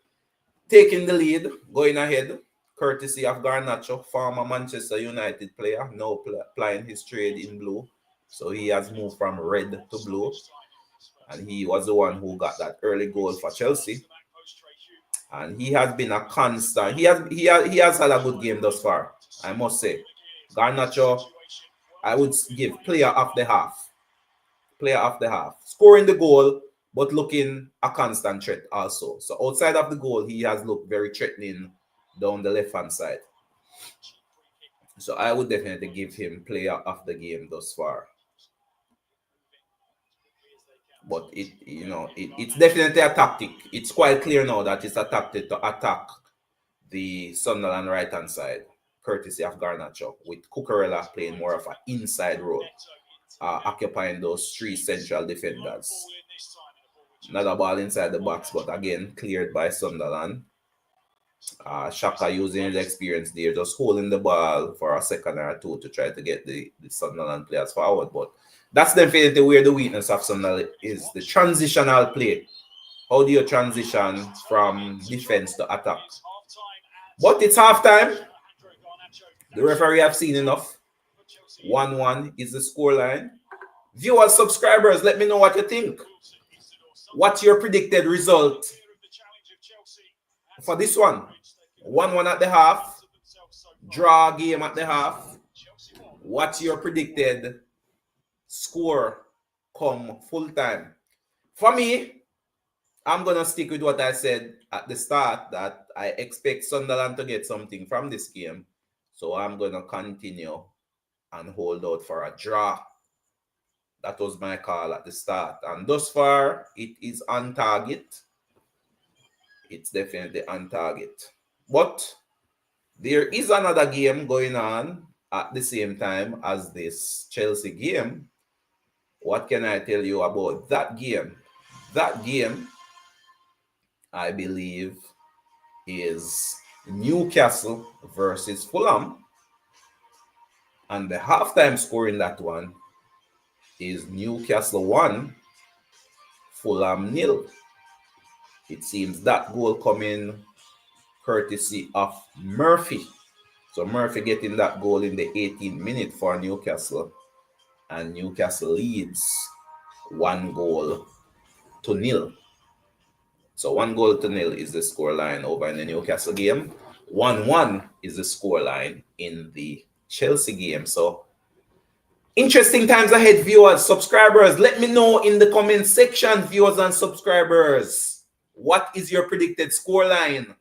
taking the lead, going ahead, courtesy of Garnacho, former Manchester United player, now plying his trade in blue. So he has moved from red to blue. And he was the one who got that early goal for Chelsea. And he has been a constant. He has had a good game thus far, I must say. Garnacho, I would give player of the half. Scoring the goal, but looking a constant threat also. So outside of the goal, he has looked very threatening down the left-hand side. So I would definitely give him player of the game thus far. But it's definitely a tactic. It's quite clear now that it's a tactic to attack the Sunderland right-hand side, courtesy of Garnacho, with Cucurella playing more of an inside role, occupying those three central defenders. Another ball inside the box, but again, cleared by Sunderland. Shaka using his experience there, just holding the ball for a second or two to try to get the Sunderland players forward. But that's definitely where the weakness of Sunderland is, the transitional play. How do you transition from defense to attack? But it's halftime. The referee have seen enough. 1-1 is the scoreline. Viewers, subscribers, let me know what you think. What's your predicted result for this one? 1-1 at the half, draw game at the half. What's your predicted score come full time? For me, I'm going to stick with what I said at the start, that I expect Sunderland to get something from this game. So I'm going to continue and hold out for a draw. That was my call at the start. And thus far, it is on target. It's definitely on target. But there is another game going on at the same time as this Chelsea game. What can I tell you about that game? That game, I believe, is Newcastle versus Fulham. And the halftime score in that one is Newcastle 1, Fulham 0. It seems that goal coming courtesy of Murphy. So Murphy getting that goal in the 18th minute for Newcastle. And Newcastle leads 1-0. So 1-0 is the scoreline over in the Newcastle game. 1-1 is the scoreline in the Chelsea game. So interesting times ahead, viewers, subscribers. Let me know in the comment section, viewers and subscribers, what is your predicted scoreline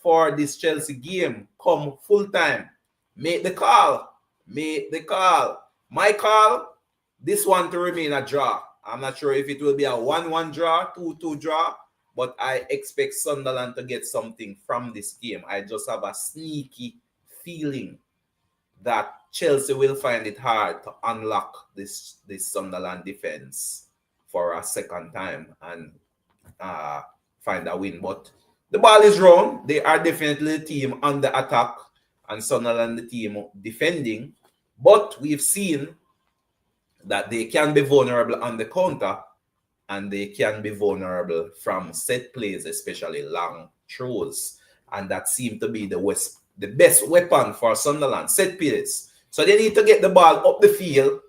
for this Chelsea game come full time? Make the call. Make the call. My call, this one to remain a draw. I'm not sure if it will be a 1-1 draw, 2-2 draw, but I expect Sunderland to get something from this game. I just have a sneaky feeling that Chelsea will find it hard to unlock this Sunderland defense for a second time and find a win. But the ball is round. They are definitely the team on the attack and Sunderland the team defending. But we've seen that they can be vulnerable on the counter and they can be vulnerable from set plays, especially long throws. And that seemed to be the best weapon for Sunderland, set plays. So they need to get the ball up the field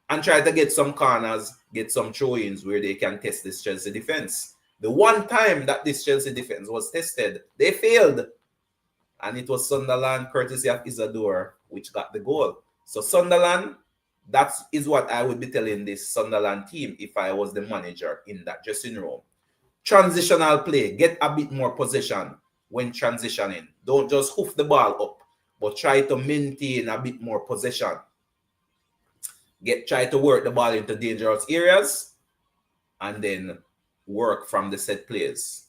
and try to get some corners, get some throw-ins where they can test this Chelsea defense. The one time that this Chelsea defense was tested, they failed. And it was Sunderland, courtesy of Isadora, which got the goal. So Sunderland, that is what I would be telling this Sunderland team if I was the manager in that dressing room. Transitional play, get a bit more possession when transitioning. Don't just hoof the ball up, but try to maintain a bit more possession. Try to work the ball into dangerous areas and then work from the set plays.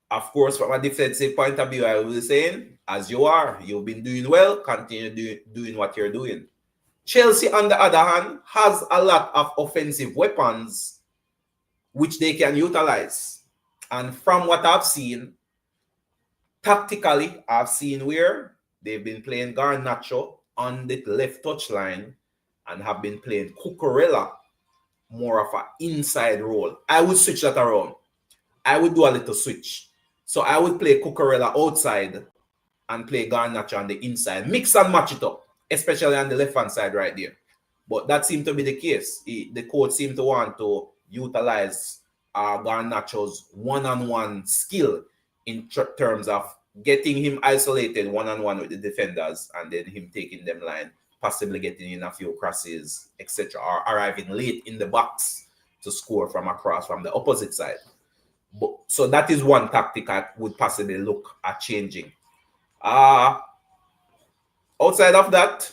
Of course, from a defensive point of view, I will be saying, as you've been doing well, continue doing what you're doing. Chelsea, on the other hand, has a lot of offensive weapons which they can utilize. And from what I've seen, tactically, I've seen where they've been playing Garnacho on the left touchline and have been playing Cucurella more of an inside role. I would switch that around. I would do a little switch. So I would play Cucurella outside and play Garnacho on the inside. Mix and match it up, especially on the left-hand side right there. But that seemed to be the case. The coach seemed to want to utilize Garnacho's one-on-one skill in terms of getting him isolated one-on-one with the defenders and then him taking them line, possibly getting in a few crosses, etc., or arriving late in the box to score from across from the opposite side. So that is one tactic I would possibly look at changing. Outside of that,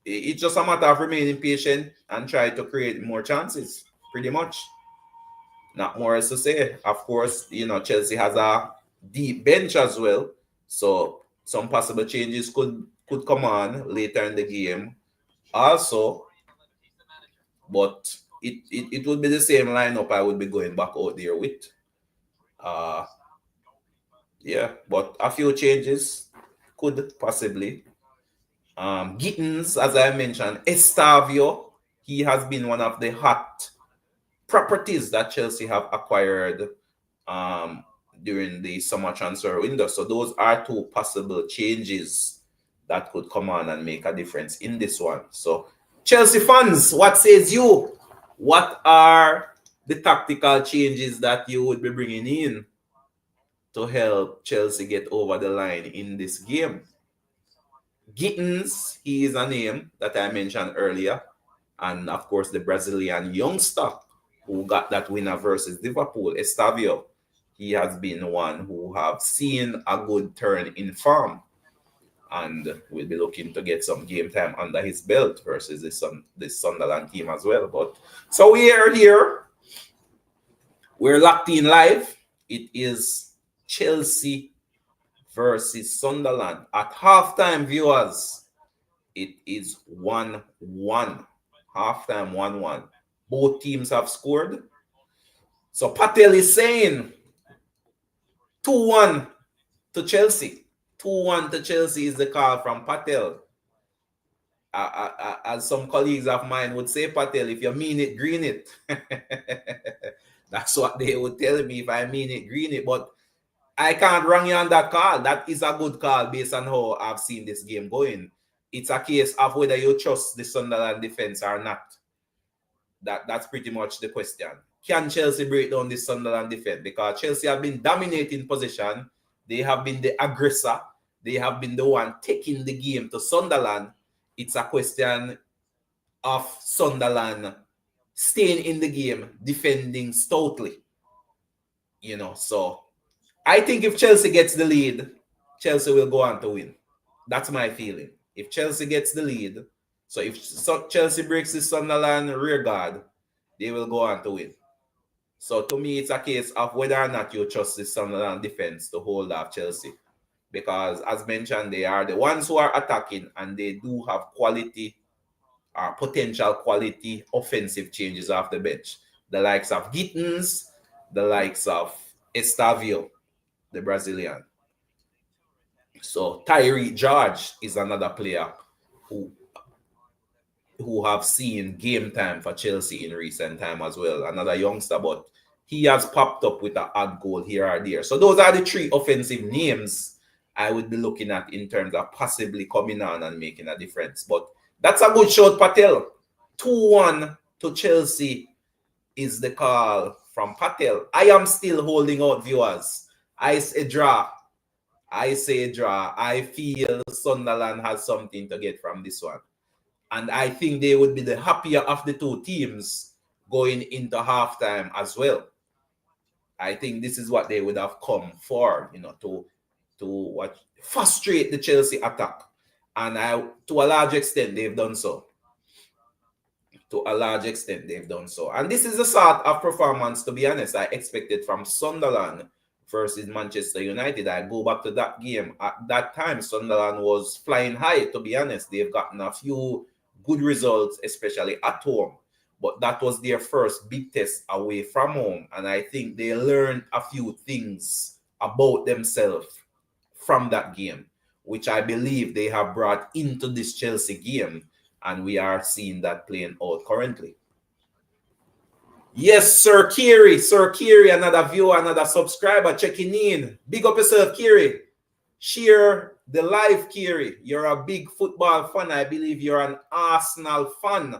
it's just a matter of remaining patient and try to create more chances, pretty much. Not more else to say. Of course, Chelsea has a deep bench as well, so some possible changes could come on later in the game also, but it would be the same lineup I would be going back out there with. But a few changes could possibly. Gittins, as I mentioned, Estavio, he has been one of the hot properties that Chelsea have acquired during the summer transfer window. So those are two possible changes that could come on and make a difference in this one. So, Chelsea fans, what says you? What are the tactical changes that you would be bringing in to help Chelsea get over the line in this game? Gittins, he is a name that I mentioned earlier. And of course, the Brazilian youngster who got that winner versus Liverpool, Estavio. He has been one who have seen a good turn in form and will be looking to get some game time under his belt versus this Sunderland team as well. But so we are here. We're locked in live. It is Chelsea versus Sunderland. At halftime, viewers, it is 1-1. Halftime 1-1. Both teams have scored. So Patel is saying 2-1 to Chelsea. 2-1 to Chelsea is the call from Patel. As some colleagues of mine would say, Patel, if you mean it, green it. That's what they would tell me, if I mean it, green it. But I can't wrong you on that call. That is a good call based on how I've seen this game going. It's a case of whether you trust the Sunderland defense or not. That's pretty much the question. Can Chelsea break down this Sunderland defense? Because Chelsea have been dominating possession. They have been the aggressor. They have been the one taking the game to Sunderland. It's a question of Sunderland staying in the game, defending stoutly. So I think if Chelsea gets the lead, Chelsea will go on to win. That's my feeling. If Chelsea gets the lead, so if Chelsea breaks the Sunderland rear guard, they will go on to win. So to me, it's a case of whether or not you trust the Sunderland defense to hold off Chelsea. Because as mentioned, they are the ones who are attacking and they do have quality or potential quality offensive changes off the bench. The likes of Gittins, the likes of Estavio, the Brazilian. So Tyree George is another player who have seen game time for Chelsea in recent time as well. Another youngster, but he has popped up with an odd goal here or there. So those are the three offensive names I would be looking at in terms of possibly coming on and making a difference. But that's a good shot, Patel. 2-1 to Chelsea is the call from Patel. I am still holding out, viewers. I say draw. I feel Sunderland has something to get from this one. And I think they would be the happier of the two teams going into halftime as well. I think this is what they would have come for, to frustrate the Chelsea attack. And to a large extent, they've done so. And this is the sort of performance, to be honest, I expected from Sunderland versus Manchester United. I go back to that game. At that time, Sunderland was flying high, to be honest. They've gotten a few good results, especially at home. But that was their first big test away from home. And I think they learned a few things about themselves from that game, which I believe they have brought into this Chelsea game. And we are seeing that playing out currently. Yes, Sir Kiri, another viewer, another subscriber checking in. Big up yourself, Kiri. Share the live, Kiri. You're a big football fan. I believe you're an Arsenal fan.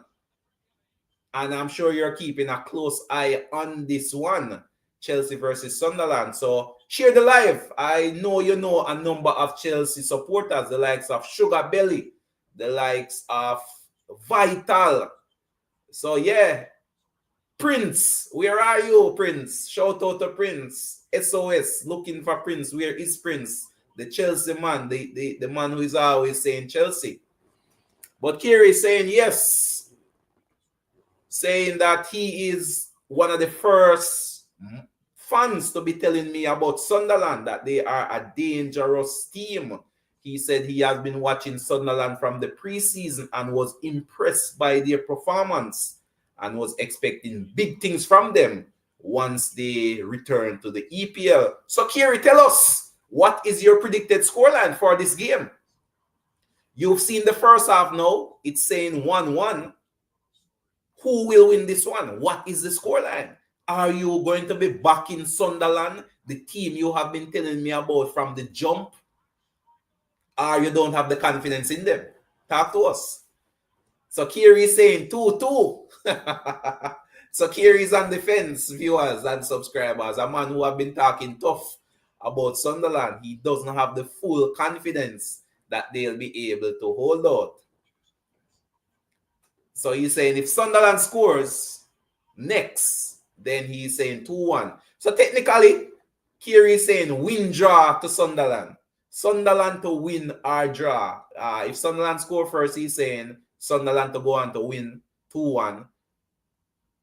And I'm sure you're keeping a close eye on this one, Chelsea versus Sunderland. So share the live. I know you know a number of Chelsea supporters, the likes of Sugar Belly, the likes of Vital. So yeah, Prince, where are you, Prince? Shout out to Prince. SOS, looking for Prince. Where is Prince? The Chelsea man, the man who is always saying Chelsea. But Kiri is saying yes, saying that he is one of the first fans to be telling me about Sunderland, that they are a dangerous team. He said he has been watching Sunderland from the preseason and was impressed by their performance and was expecting big things from them once they return to the EPL. So, Kiri, tell us, what is your predicted scoreline for this game? You've seen the first half now. It's saying 1-1. Who will win this one? What is the scoreline? Are you going to be backing Sunderland, the team you have been telling me about from the jump? or you don't have the confidence in them? Talk to us. So Kiri is saying 2-2. So Kiri is on the fence, viewers and subscribers. A man who have been talking tough about Sunderland. He doesn't have the full confidence that they'll be able to hold out. So he's saying if Sunderland scores next, then he's saying 2-1. So technically, Kiri is saying win draw to Sunderland. Sunderland to win or draw. If Sunderland score first, he's saying Sunderland to go on to win 2-1.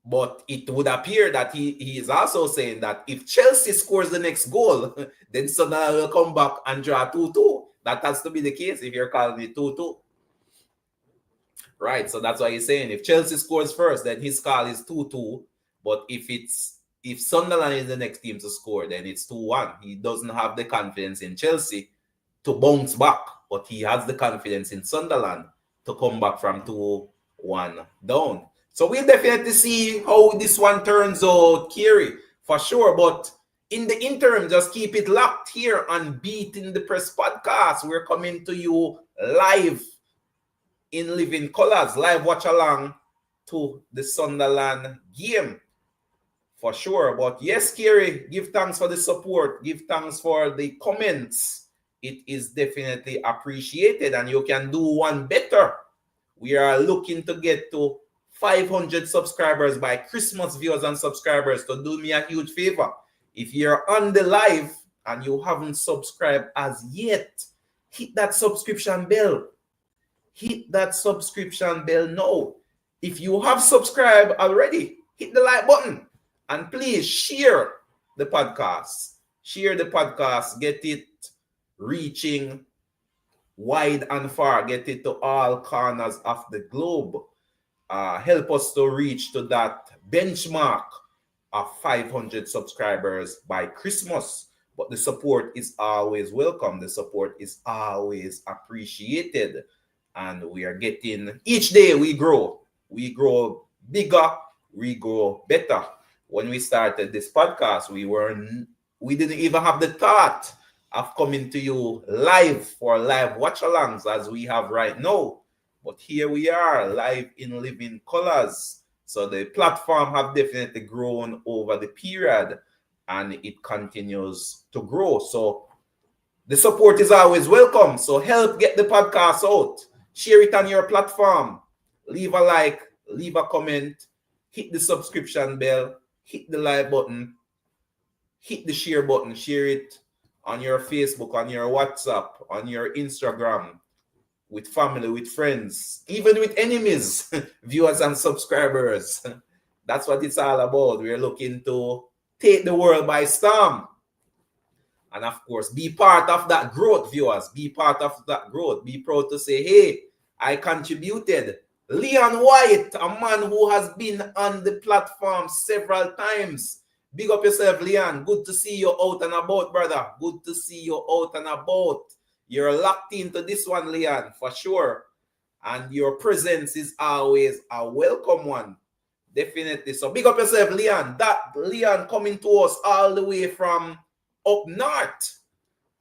But it would appear that he is also saying that if Chelsea scores the next goal, then Sunderland will come back and draw 2-2. That has to be the case if you're calling it 2-2. Right, so that's why he's saying if Chelsea scores first, then his call is 2-2. But if Sunderland is the next team to score, then it's 2-1. He doesn't have the confidence in Chelsea to bounce back, but he has the confidence in Sunderland to come back from 2-1 down. So we'll definitely see how this one turns out, Kiri, for sure. But in the interim, just keep it locked here on Beating the Press podcast. We're coming to you live in living colors, live watch along to the Sunderland game for sure. But yes, Kiri, give thanks for the support, give thanks for the comments. It is definitely appreciated, and you can do one better. We are looking to get to 500 subscribers by Christmas, viewers and subscribers. To do me a huge favor, if you're on the live and you haven't subscribed as yet, hit that subscription bell. Hit that subscription bell now. If you have subscribed already, hit the like button. And please share the podcast. Share the podcast. Get it reaching wide and far. Get it to all corners of the globe. Help us to reach to that benchmark of 500 subscribers by Christmas. But the support is always welcome. The support is always appreciated. And we are getting, each day we grow. We grow bigger, we grow better. When we started this podcast, we didn't even have the thought of coming to you live for live watch-alongs as we have right now. But here we are, live in living colors. So the platform have definitely grown over the period, and it continues to grow. So the support is always welcome. So help get the podcast out. Share it on your platform. Leave a like, leave a comment, hit the subscription bell, hit the like button, hit the share button. Share it on your Facebook, on your WhatsApp, on your Instagram, with family, with friends, even with enemies, viewers and subscribers. That's what it's all about. We're looking to take the world by storm. And of course, be part of that growth, viewers. Be part of that growth. Be proud to say, hey, I contributed. Leon White, a man who has been on the platform several times. Big up yourself, Leon. Good to see you out and about, brother. Good to see you out and about. You're locked into this one, Leon, for sure. And your presence is always a welcome one. Definitely. So big up yourself, Leon. That Leon coming to us all the way from up north.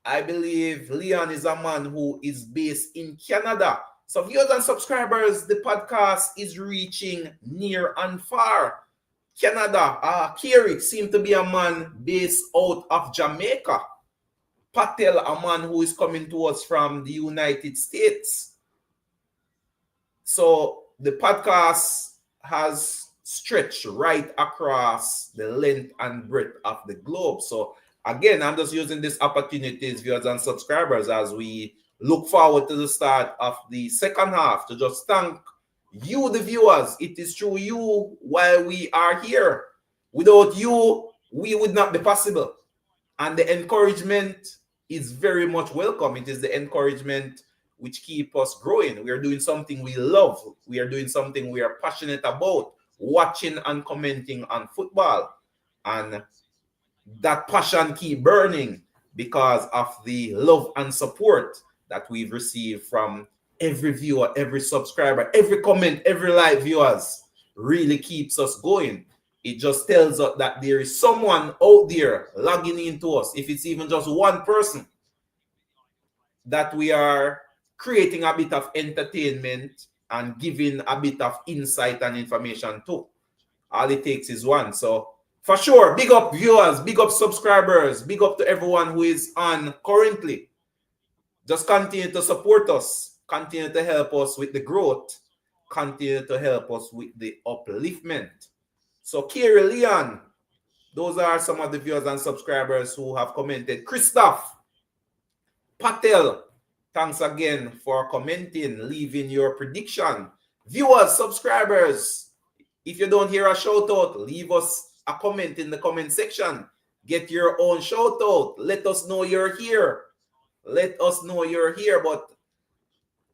I believe Leon is a man who is based in Canada. So viewers and subscribers, the podcast is reaching near and far. Canada, Kiri seems to be a man based out of Jamaica. Patel, a man who is coming to us from the United States. So the podcast has stretched right across the length and breadth of the globe. So again, I'm just using this opportunity, viewers and subscribers, as we look forward to the start of the second half, to just thank you, the viewers. It is through you why we are here. Without you, we would not be possible. And the encouragement is very much welcome. It is the encouragement which keeps us growing. We are doing something we love. We are doing something we are passionate about, watching and commenting on football. And that passion keep burning because of the love and support that we've received from every viewer, every subscriber, every comment, every like, viewers. Really keeps us going. It just tells us that there is someone out there logging into us. If it's even just one person, that we are creating a bit of entertainment and giving a bit of insight and information too. All it takes is one. So for sure, big up viewers, big up subscribers, big up to everyone who is on currently. Just continue to support us, continue to help us with the growth, continue to help us with the upliftment. So Kerry Leon, those are some of the viewers and subscribers who have commented. Christoph Patel, thanks again for commenting, leaving your prediction. Viewers, subscribers, if you don't hear a shout out, leave us a comment in the comment section. Get your own shout out. Let us know you're here. Let us know you're here. But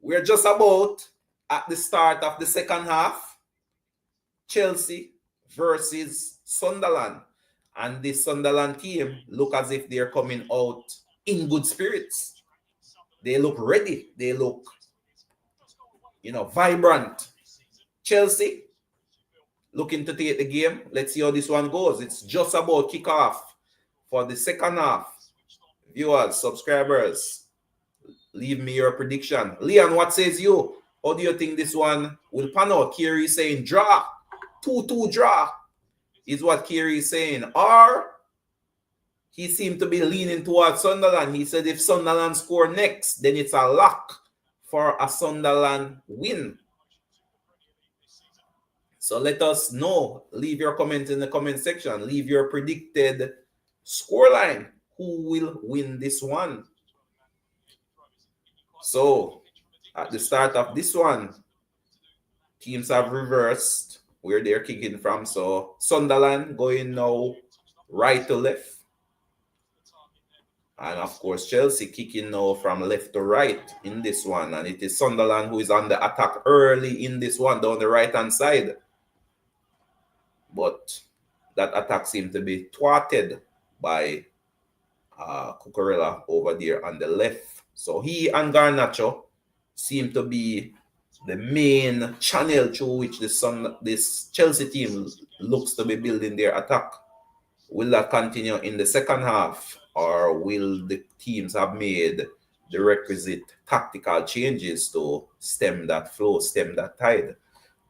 we're just about at the start of the second half. Chelsea versus Sunderland. And this Sunderland team look as if they're coming out in good spirits. They look ready. They look, vibrant. Chelsea looking to take the game. Let's see how this one goes. It's just about kickoff for the second half. Viewers, subscribers, leave me your prediction. Leon, what says you? How do you think this one will pan out? Kiri is saying draw. 2-2 draw is what Kiri is saying. Or he seemed to be leaning towards Sunderland. He said if Sunderland score next, then it's a lock for a Sunderland win. So let us know. Leave your comment in the comment section. Leave your predicted scoreline. Who will win this one? So at the start of this one, teams have reversed where they're kicking from. So Sunderland going now right to left. And of course, Chelsea kicking now from left to right in this one. And it is Sunderland who is on the attack early in this one down the right-hand side. But that attack seemed to be thwarted by Cucurella over there on the left. So he and Garnacho seem to be the main channel through which this Chelsea team looks to be building their attack. Will that continue in the second half, or will the teams have made the requisite tactical changes to stem that flow, stem that tide?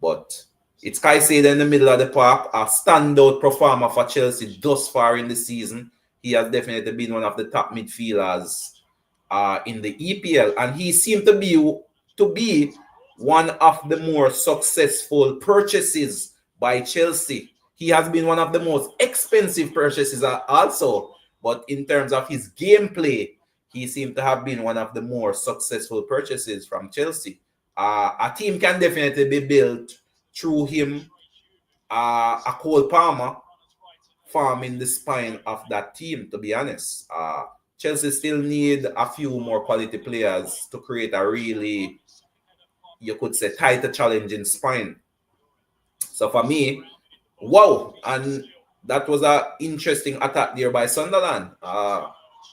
But it's Caicedo in the middle of the park, a standout performer for Chelsea thus far in the season. He has definitely been one of the top midfielders in the EPL, and he seemed to be one of the more successful purchases by Chelsea. He has been one of the most expensive purchases also, but in terms of his gameplay, he seemed to have been one of the more successful purchases from Chelsea. A team can definitely be built through him. A Cole Palmer forming the spine of that team, to be honest. Chelsea still need a few more quality players to create a really, you could say, tighter challenging spine. So for me, wow. And that was an interesting attack there by Sunderland.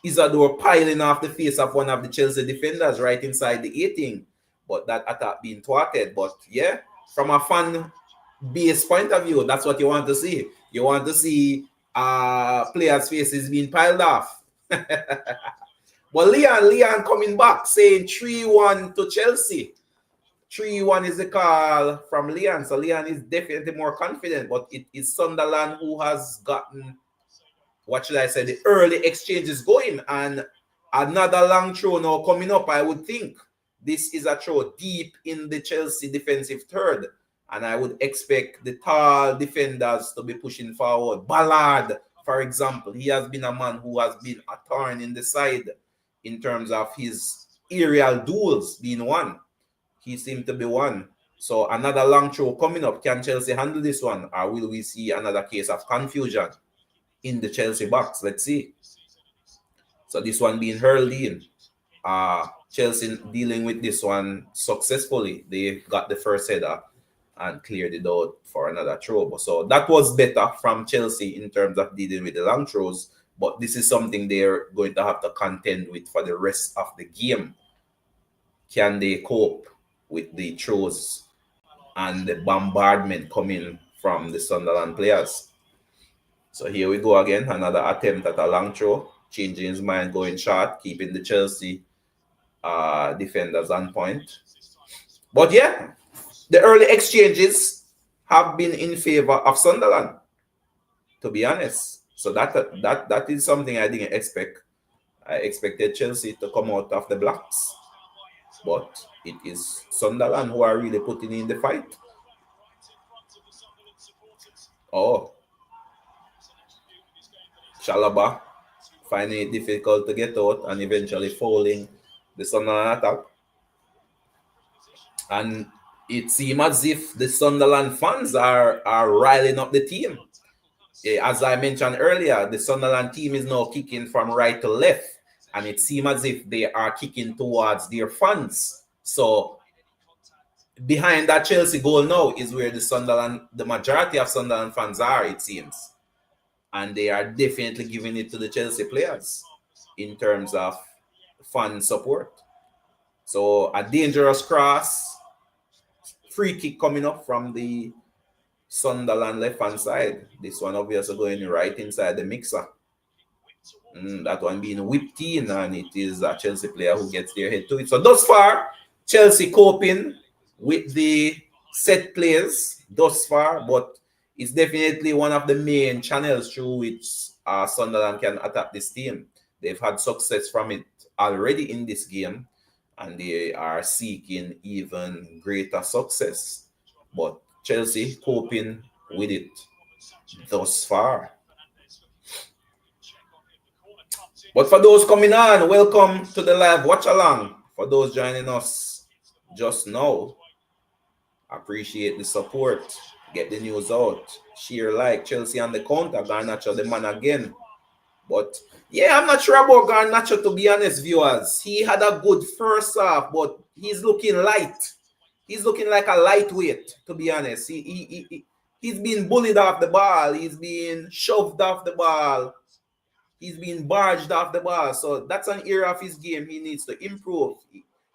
Isadore piling off the face of one of the Chelsea defenders right inside the 18, but that attack being thwarted. But yeah, from a fan-based point of view, that's what you want to see. You want to see players' faces being piled off. But Leon coming back saying 3-1 to Chelsea. 3-1 is the call from Leon. So Leon is definitely more confident, but it is Sunderland who has gotten, what should I say, the early exchanges going. And another long throw now coming up, I would think. This is a throw deep in the Chelsea defensive third. And I would expect the tall defenders to be pushing forward. Ballard, for example, he has been a man who has been a thorn in the side in terms of his aerial duels being one. He seemed to be one. So another long throw coming up. Can Chelsea handle this one? Or will we see another case of confusion in the Chelsea box? Let's see. So this one being hurled in. Chelsea dealing with this one successfully. They got the first header and cleared it out for another throw. So that was better from Chelsea in terms of dealing with the long throws. But this is something they're going to have to contend with for the rest of the game. Can they cope with the throws and the bombardment coming from the Sunderland players? So here we go again. Another attempt at a long throw. Changing his mind, going short, keeping the Chelsea defenders on point. But yeah, the early exchanges have been in favor of Sunderland, to be honest. So that is something I didn't expect. I expected Chelsea to come out of the blocks, but it is Sunderland who are really putting in the fight. Oh, Chalobah finding it difficult to get out and eventually fouling the Sunderland attack. And it seems as if the Sunderland fans are riling up the team. As I mentioned earlier, the Sunderland team is now kicking from right to left, and it seems as if they are kicking towards their fans. So behind that Chelsea goal now is where the majority of Sunderland fans are, it seems. And they are definitely giving it to the Chelsea players in terms of fan support. So a dangerous cross, free kick coming up from the Sunderland left-hand side. This one obviously going right inside the mixer. That one being whipped in, and it is a Chelsea player who gets their head to it. So thus far, Chelsea coping with the set plays thus far, but it's definitely one of the main channels through which Sunderland can attack this team. They've had success from it already in this game, and they are seeking even greater success. But Chelsea coping with it thus far. But for those coming on, welcome to the live watch along. For those joining us just now, appreciate the support. Get the news out. Share, like. Chelsea on the counter. Garnacho the man again. But yeah, I'm not sure about Garnacho, to be honest, viewers. He had a good first half, but he's looking light. He's looking like a lightweight, to be honest. He's being bullied off the ball. He's being shoved off the ball. He's being barged off the ball. So that's an area of his game he needs to improve.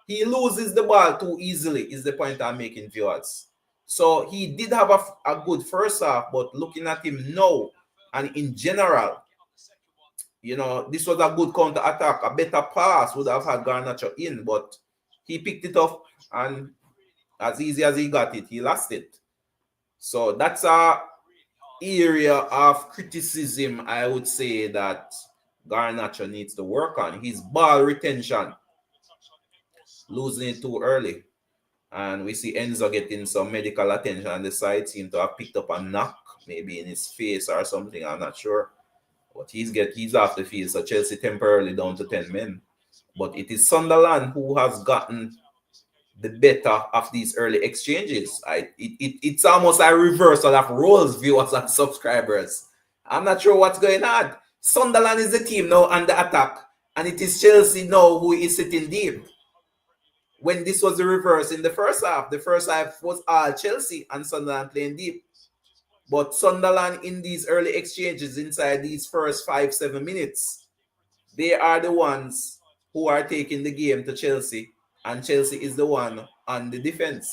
He loses the ball too easily, is the point I'm making, viewers. So he did have a good first half, but looking at him now and in general, you know, this was a good counter attack. A better pass would have had Garnacho in, but he picked it up, and as easy as he got it, he lost it. So that's a area of criticism I would say that Garnacho needs to work on. His ball retention, losing it too early. And we see Enzo getting some medical attention, and the side seem to have picked up a knock, maybe in his face or something, I'm not sure. But he's off the field, so Chelsea temporarily down to 10 men. But it is Sunderland who has gotten the better of these early exchanges. It's almost a reversal of roles, viewers and subscribers. I'm not sure what's going on. Sunderland is the team now on the attack, and it is Chelsea now who is sitting deep. When this was the reverse in the first half was all Chelsea and Sunderland playing deep. But Sunderland in these early exchanges inside these first 5-7 minutes, they are the ones who are taking the game to Chelsea, and Chelsea is the one on the defense.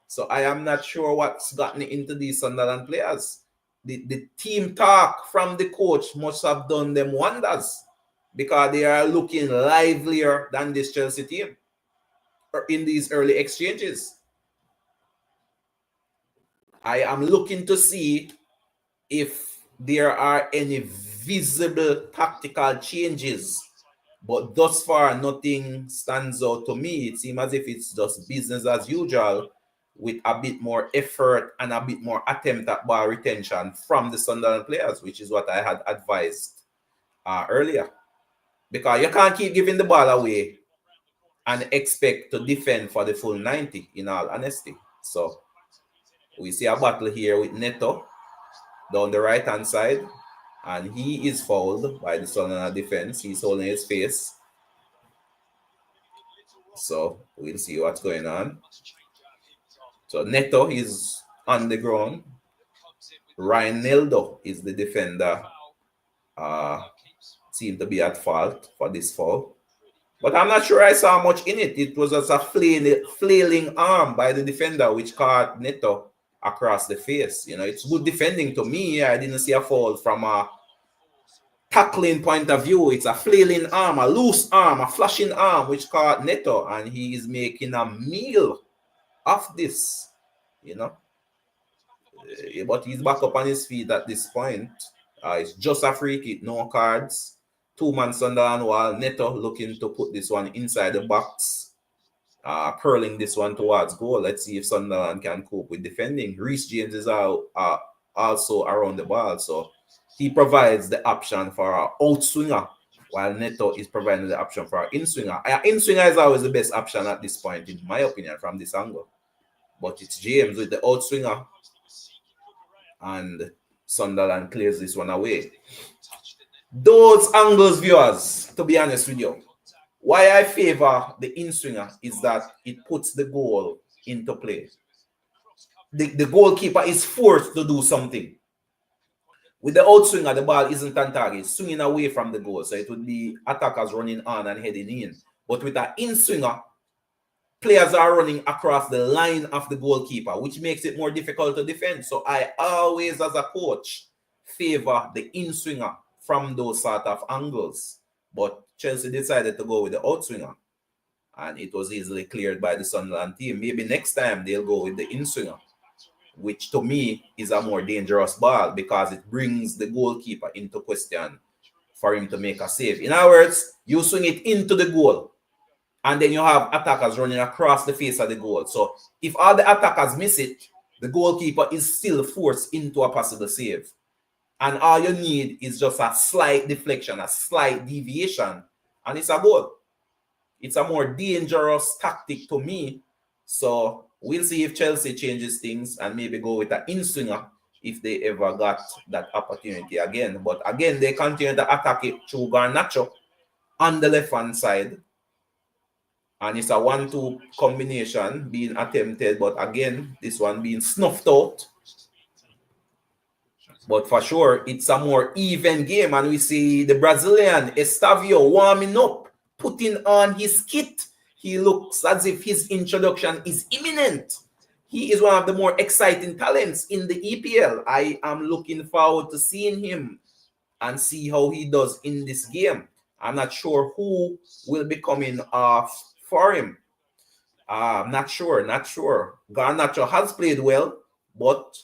So I am not sure what's gotten into these Sunderland players. The team talk from the coach must have done them wonders, because they are looking livelier than this Chelsea team in these early exchanges. I am looking to see if there are any visible tactical changes, but thus far nothing stands out to me. It seems as if it's just business as usual, with a bit more effort and a bit more attempt at ball retention from the Sunderland players, which is what I had advised earlier. Because you can't keep giving the ball away and expect to defend for the full 90, in all honesty. So we see a battle here with Neto down the right-hand side, and he is fouled by the Sunderland defense. He's holding his face. So we'll see what's going on. So Neto is on the ground. Ryan Neldo is the defender. Seemed to be at fault for this foul. But I'm not sure I saw much in it. It was just a flailing arm by the defender which caught Neto across the face. You know, it's good defending to me. I didn't see a foul from tackling point of view, it's a flailing arm, a loose arm, a flashing arm, which caught Neto, and he is making a meal of this, you know. But he's back up on his feet at this point. It's just a free kick, no cards. 2-man Sunderland, while Neto looking to put this one inside the box, curling this one towards goal. Let's see if Sunderland can cope with defending. Reece James is also around the ball, so he provides the option for our outswinger, while Neto is providing the option for our in-swinger. Our in-swinger is always the best option at this point, in my opinion, from this angle. But it's James with the outswinger, and Sunderland clears this one away. Those angles, viewers, to be honest with you, why I favor the in-swinger is that it puts the goal into play. The goalkeeper is forced to do something. With the outswinger, the ball isn't on target, it's swinging away from the goal, so it would be attackers running on and heading in. But with an in-swinger, players are running across the line of the goalkeeper, which makes it more difficult to defend. So I always, as a coach, favor the in-swinger from those sort of angles. But Chelsea decided to go with the outswinger, and it was easily cleared by the Sunderland team. Maybe next time they'll go with the in-swinger, which to me is a more dangerous ball because it brings the goalkeeper into question for him to make a save. In other words, you swing it into the goal, and then you have attackers running across the face of the goal. So if all the attackers miss it, the goalkeeper is still forced into a possible save. And all you need is just a slight deflection, a slight deviation, and it's a goal. It's a more dangerous tactic to me. So we'll see if Chelsea changes things and maybe go with an in-swinger if they ever got that opportunity again. But again, they continue to attack it through Garnacho on the left-hand side. And it's a 1-2 combination being attempted. But again, this one being snuffed out. But for sure, it's a more even game. And we see the Brazilian, Estavio, warming up, putting on his kit. He looks as if his introduction is imminent. He is one of the more exciting talents in the EPL. I am looking forward to seeing him and see how he does in this game. I'm not sure who will be coming off for him. Not sure. Garnacho has played well, but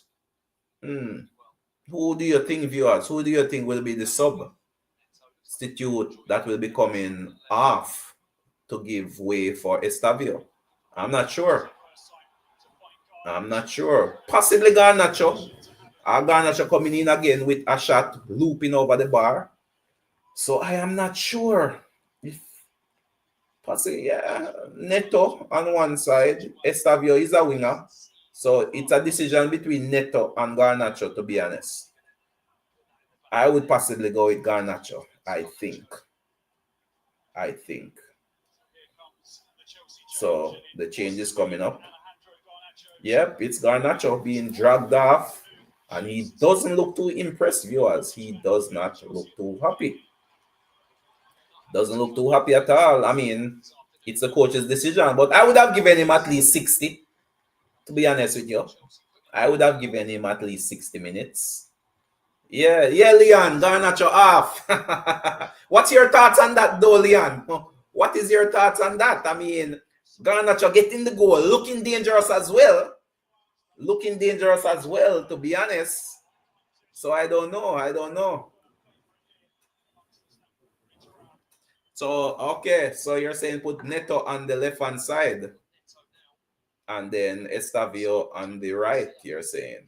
who do you think, viewers? Who do you think will be the substitute that will be coming off to give way for Estavio? I'm not sure. Possibly Garnacho. Garnacho coming in again with a shot looping over the bar. So I am not sure. If possibly, Neto on one side, Estavio is a winger. So it's a decision between Neto and Garnacho, to be honest. I would possibly go with Garnacho, I think. So the change is coming up. Yep, it's Garnacho being dragged off. And he doesn't look too impressed, viewers. He does not look too happy. Doesn't look too happy at all. I mean, it's the coach's decision. But I would have given him at least 60. To be honest with you, I would have given him at least 60 minutes. Yeah, Leon, Garnacho off. What's your thoughts on that, though, Leon? What is your thoughts on that? I mean, Garnacho getting the goal, looking dangerous as well, to be honest. So I don't know. So, okay, so you're saying put Neto on the left-hand side. And then Estavio on the right, you're saying.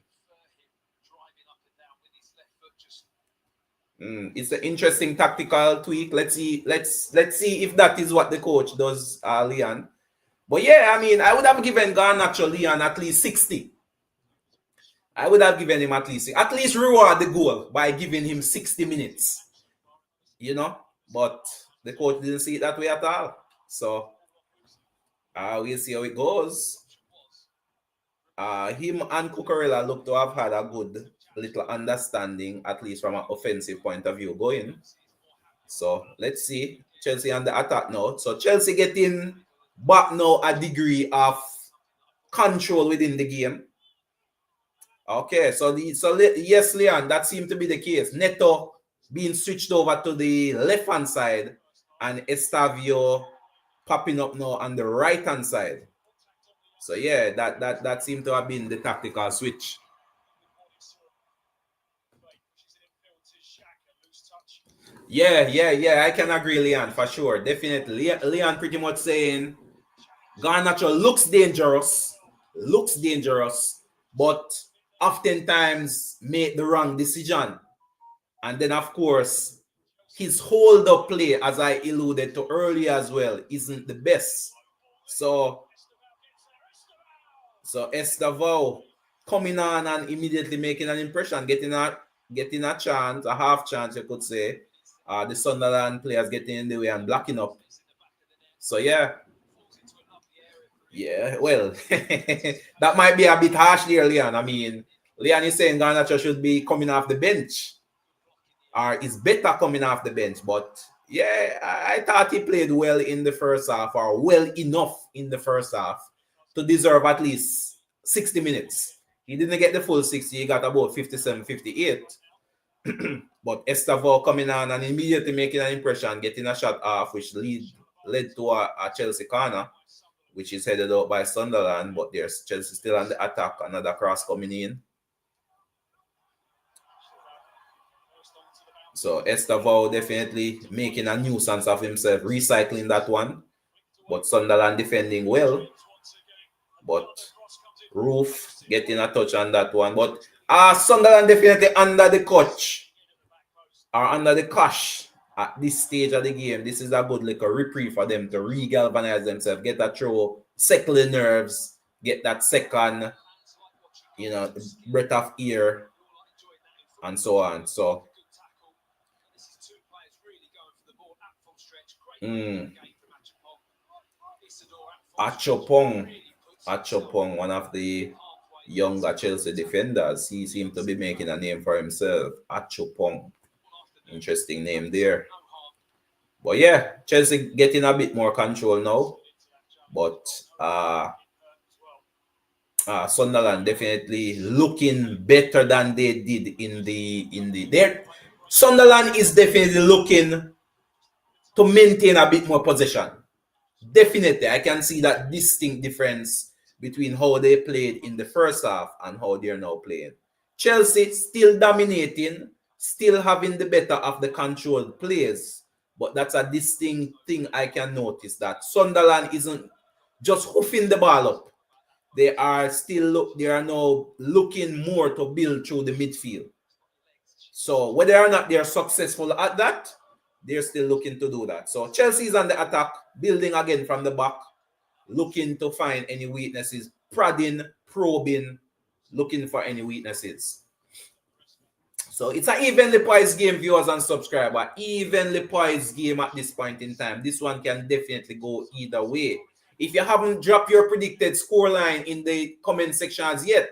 It's an interesting tactical tweak. Let's see if that is what the coach does, Leon. But yeah, I mean, I would have given Garnacho Leon at least 60. I would have given him at least reward the goal by giving him 60 minutes. You know, but the coach didn't see it that way at all. So we'll see how it goes. Him and Cucurella look to have had a good little understanding, at least from an offensive point of view, going. So let's see. Chelsea on the attack now. So Chelsea getting back now a degree of control within the game. Okay, so yes, Leon, that seemed to be the case. Neto being switched over to the left-hand side and Estavio popping up now on the right-hand side. So yeah, that seemed to have been the tactical switch. Yeah, I can agree, Leon, for sure. Definitely. Leon pretty much saying Garnacho looks dangerous, but oftentimes make the wrong decision. And then, of course, his hold-up play, as I alluded to earlier as well, isn't the best. So Estavao coming on and immediately making an impression, getting a chance, a half chance, you could say. The Sunderland players getting in the way and blocking up. So yeah, well, that might be a bit harsh there, Leon. I mean, Leon is saying Garnacho should be coming off the bench, or is better coming off the bench. But yeah, I thought he played well in the first half, or well enough in the first half to deserve at least 60 minutes. He didn't get the full 60, he got about 57, 58. But Estavao coming on and immediately making an impression, getting a shot off, which led to a Chelsea corner, which is headed out by Sunderland, but there's Chelsea still on the attack, another cross coming in. So Estavao definitely making a nuisance of himself, recycling that one. But Sunderland defending well. But Roof getting a touch on that one. But Sunderland definitely under the coach, or under the cosh at this stage of the game. This is a good little reprieve for them to re-galvanize themselves, get that throw, settle the nerves, get that second, breath of air, and so on. So Achopong, one of the younger Chelsea defenders, he seemed to be making a name for himself. Achopong, interesting name there. But yeah, Chelsea getting a bit more control now. But Sunderland definitely looking better than they did in the Sunderland is definitely looking to maintain a bit more possession. Definitely, I can see that distinct difference between how they played in the first half and how they're now playing. Chelsea still dominating, still having the better of the controlled plays, but that's a distinct thing I can notice, that Sunderland isn't just hoofing the ball up. They are now looking more to build through the midfield. So whether or not they're successful at that, they're still looking to do that. So Chelsea is on the attack, building again from the back, looking to find any weaknesses, prodding, probing, looking for any weaknesses. So it's an evenly poised game, viewers and subscribers. Evenly poised game at this point in time. This one can definitely go either way. If you haven't dropped your predicted scoreline in the comment section as yet,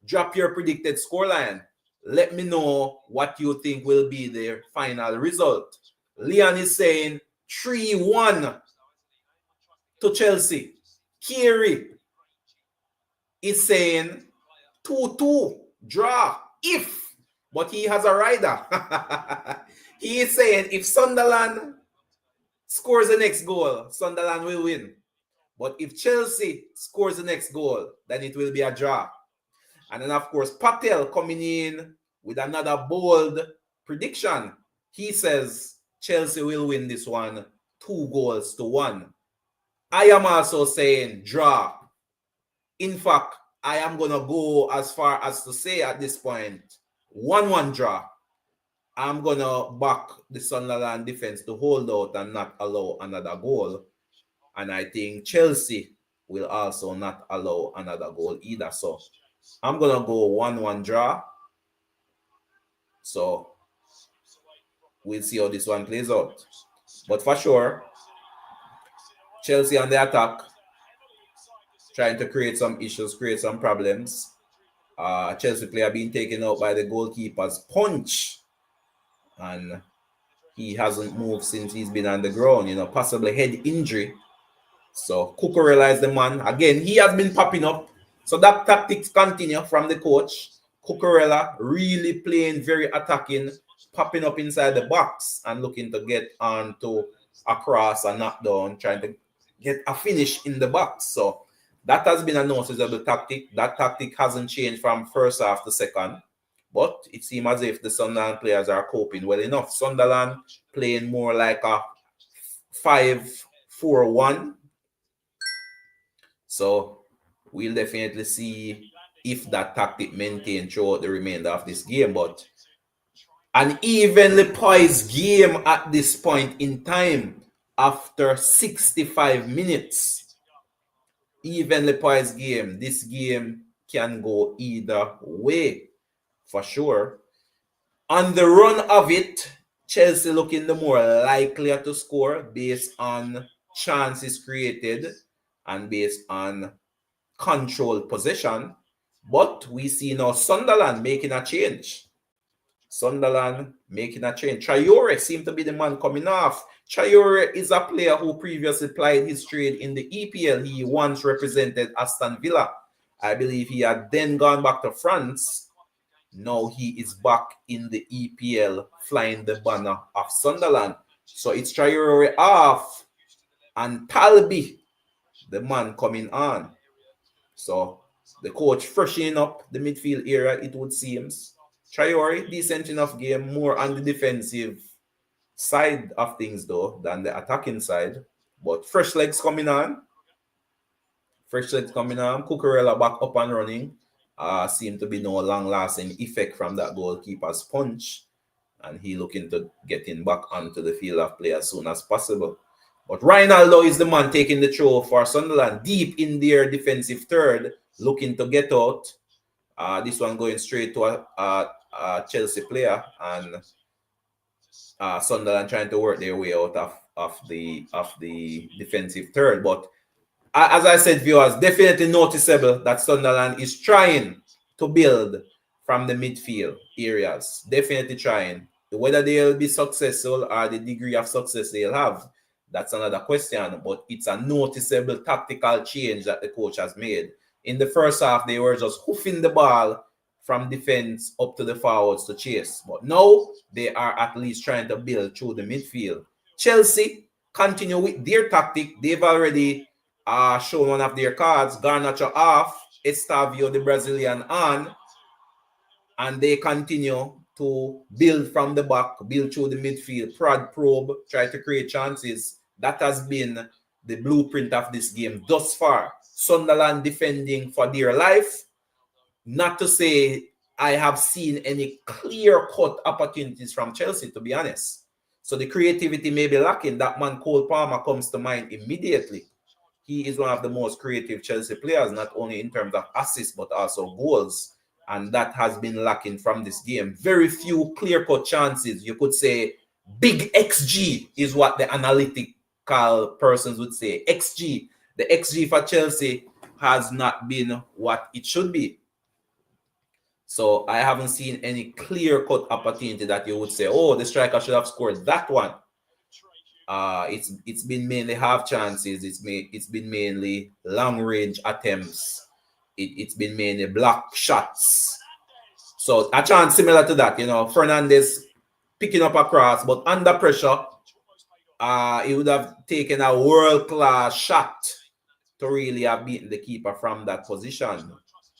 drop your predicted scoreline. Let me know what you think will be the final result. Leon is saying 3-1 to Chelsea. Kiri is saying 2-2 draw if, but he has a rider. He is saying if Sunderland scores the next goal, Sunderland will win. But if Chelsea scores the next goal, then it will be a draw. And then, of course, Patel coming in with another bold prediction. He says Chelsea will win this one 2-1. I am also saying draw. In fact, I am going to go as far as to say at this point 1-1 draw. I'm going to back the Sunderland defense to hold out and not allow another goal. And I think Chelsea will also not allow another goal either. So I'm going to go 1-1 draw. So we'll see how this one plays out. But for sure, Chelsea on the attack, trying to create some issues, create some problems. Chelsea player being taken out by the goalkeeper's punch. And he hasn't moved since he's been on the ground, possibly head injury. So Cucurella is the man. Again, he has been popping up. So that tactics continue from the coach. Cucurella really playing very attacking, popping up inside the box and looking to get onto a cross, a knockdown, trying to get a finish in the box. So that has been a noticeable tactic. That tactic hasn't changed from first half to second. But it seems as if the Sunderland players are coping well enough. Sunderland playing more like a 5-4-1. So we'll definitely see if that tactic maintained throughout the remainder of this game. But an evenly poised game at this point in time after 65 minutes. Evenly poised game. This game can go either way for sure. On the run of it, Chelsea looking the more likelier to score based on chances created and based on controlled possession. But we see now Sunderland making a change. Sunderland making a change. Traore seemed to be the man coming off. Traore is a player who previously plied his trade in the EPL. He once represented Aston Villa. I believe he had then gone back to France. Now he is back in the EPL flying the banner of Sunderland. So it's Traore off and Talby, the man coming on. So the coach freshening up the midfield area, it would seem. Traore, decent enough game, more on the defensive side of things though than the attacking side. But fresh legs coming on. Cucurella back up and running. Seem to be no long-lasting effect from that goalkeeper's punch. And he looking to getting back onto the field of play as soon as possible. But Ronaldo is the man taking the throw for Sunderland, deep in their defensive third, looking to get out. This one going straight to a Chelsea player, and Sunderland trying to work their way out of the defensive third. But as I said, viewers, definitely noticeable that Sunderland is trying to build from the midfield areas. Definitely trying. Whether they'll be successful or the degree of success they'll have, that's another question. But it's a noticeable tactical change that the coach has made. In the first half, they were just hoofing the ball from defense up to the forwards to chase. But now they are at least trying to build through the midfield. Chelsea continue with their tactic. They've already shown one of their cards. Garnacho off, Estavio, the Brazilian, on. And they continue to build from the back, build through the midfield, probe, try to create chances. That has been the blueprint of this game thus far. Sunderland defending for dear life. Not to say I have seen any clear-cut opportunities from Chelsea, to be honest. So the creativity may be lacking. That man, Cole Palmer, comes to mind immediately. He is one of the most creative Chelsea players, not only in terms of assists, but also goals. And that has been lacking from this game. Very few clear-cut chances. You could say big XG is what the analytical persons would say. XG. The XG for Chelsea has not been what it should be. So I haven't seen any clear-cut opportunity that you would say, oh, the striker should have scored that one. It's been mainly half chances. It's been mainly long-range attempts. It's been mainly block shots. So a chance similar to that, Fernandes picking up a cross, but under pressure, he would have taken a world-class shot to really have beaten the keeper from that position.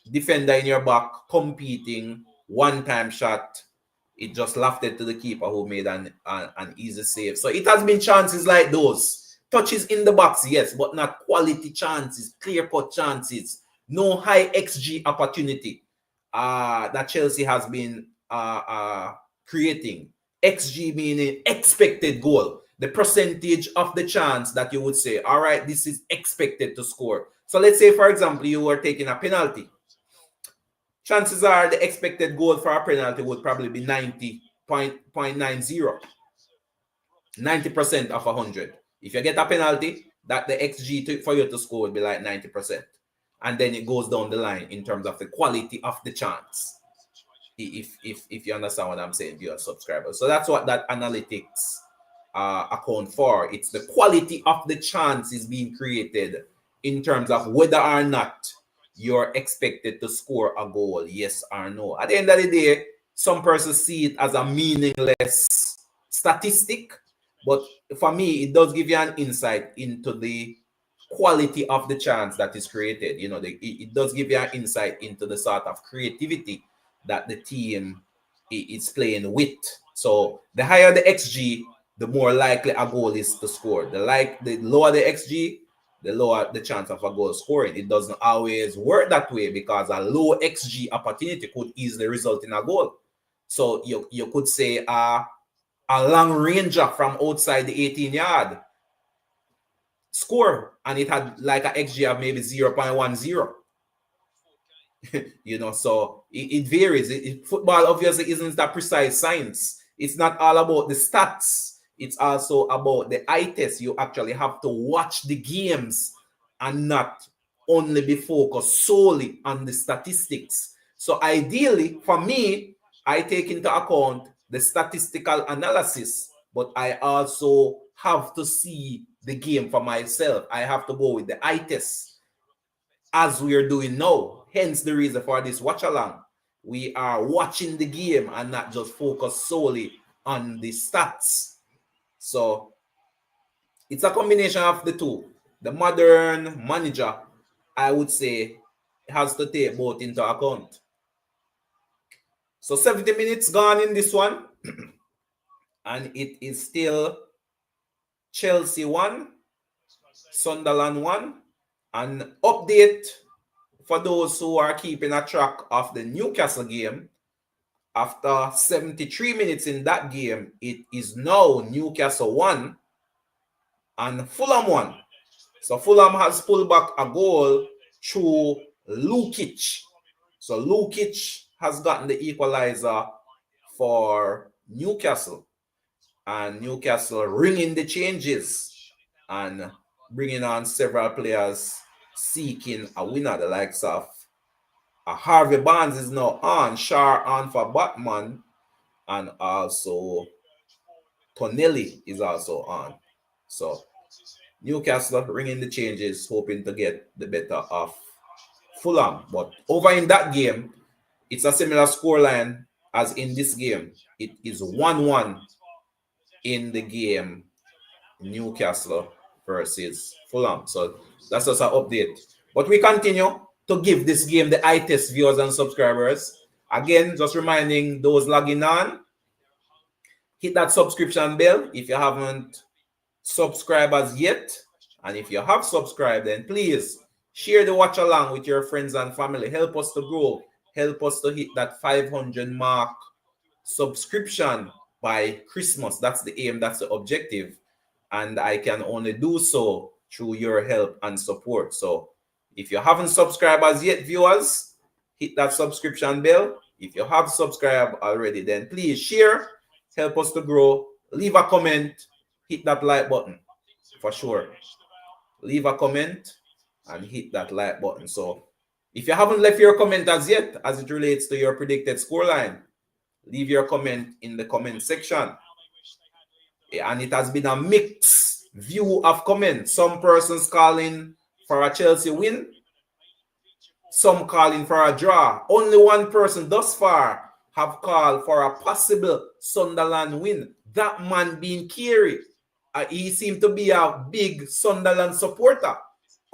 Defender in your back, competing, one-time shot. It just lofted to the keeper who made an easy save. So it has been chances like those. Touches in the box, yes, but not quality chances, clear-cut chances. No high XG opportunity that Chelsea has been creating. XG meaning expected goal. The percentage of the chance that you would say, all right, this is expected to score. So let's say, for example, you were taking a penalty. Chances are the expected goal for a penalty would probably be 90.90. 90% of 100. If you get a penalty, that the XG for you to score would be like 90%. And then it goes down the line in terms of the quality of the chance. If you understand what I'm saying, dear subscribers. So that's what that analytics account for. It's the quality of the chance is being created in terms of whether or not you're expected to score a goal, yes or no. At the end of the day, some persons see it as a meaningless statistic, but for me, it does give you an insight into the quality of the chance that is created. It does give you an insight into the sort of creativity that the team is playing with. So the higher the XG, the more likely a goal is to score. The lower the XG, the lower the chance of a goal scoring. It doesn't always work that way, because a low XG opportunity could easily result in a goal. So you could say a long ranger from outside the 18-yard score, and it had like an XG of maybe 0.10. So it varies. Football obviously isn't a precise science. It's not all about the stats. It's also about the eye test. You actually have to watch the games and not only be focused solely on the statistics. So ideally, for me, I take into account the statistical analysis, but I also have to see the game for myself. I have to go with the eye test, as we are doing now. Hence the reason for this watch along. We are watching the game and not just focus solely on the stats. So it's a combination of the two. The modern manager, I would say, has to take both into account. So 70 minutes gone in this one, and it is still Chelsea 1, Sunderland 1. An update for those who are keeping a track of the Newcastle game. After 73 minutes in that game, it is now Newcastle 1 and Fulham 1. So Fulham has pulled back a goal through Lukic. So Lukic has gotten the equalizer for Newcastle. And Newcastle ringing the changes and bringing on several players seeking a winner. The likes of Harvey Barnes is now on, Shar on for Batman, and also Tonelli is also on. So Newcastle ringing the changes, hoping to get the better of Fulham. But over in that game, it's a similar scoreline as in this game. It is 1-1 in the game Newcastle versus Fulham. So that's just an update. But we continue to give this game the eye test, viewers and subscribers. Again, just reminding those logging on, hit that subscription bell if you haven't subscribed as yet. And if you have subscribed, then please share the watch along with your friends and family. Help us to grow. Help us to hit that 500 mark subscription by Christmas. That's the aim. That's the objective. And I can only do so through your help and support. So if you haven't subscribed as yet, viewers, hit that subscription bell. If you have subscribed already, then please share. Help us to grow. Leave a comment. Hit that like button for sure. Leave a comment and hit that like button. So if you haven't left your comment as yet, as it relates to your predicted scoreline, leave your comment in the comment section. And it has been a mixed view of comments. Some persons calling for a Chelsea win, some calling for a draw. Only one person thus far have called for a possible Sunderland win. That man being Kiri. He seemed to be a big Sunderland supporter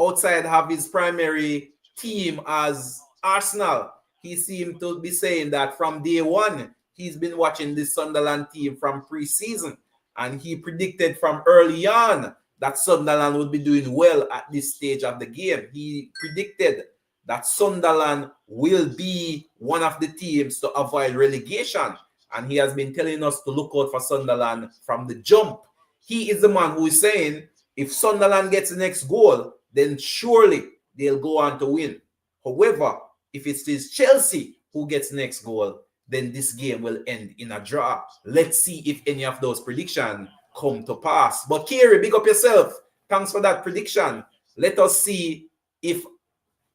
outside of his primary team as Arsenal. He seemed to be saying that from day one, he's been watching this Sunderland team from pre-season, and he predicted from early on that Sunderland would be doing well at this stage of the game. He predicted that Sunderland will be one of the teams to avoid relegation, and he has been telling us to look out for Sunderland from the jump. He is the man who is saying if Sunderland gets the next goal, then surely they'll go on to win. However, if it is Chelsea who gets next goal, then this game will end in a draw. Let's see if any of those predictions come to pass. But Kiri, big up yourself. Thanks for that prediction. Let us see if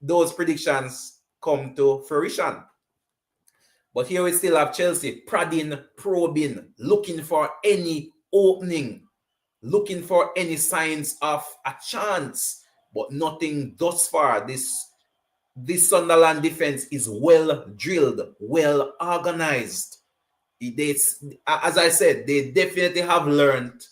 those predictions come to fruition. But here we still have Chelsea prodding, probing, looking for any opening, looking for any signs of a chance, but nothing thus far. This Sunderland defense is well drilled, well organized. As I said, they definitely have learned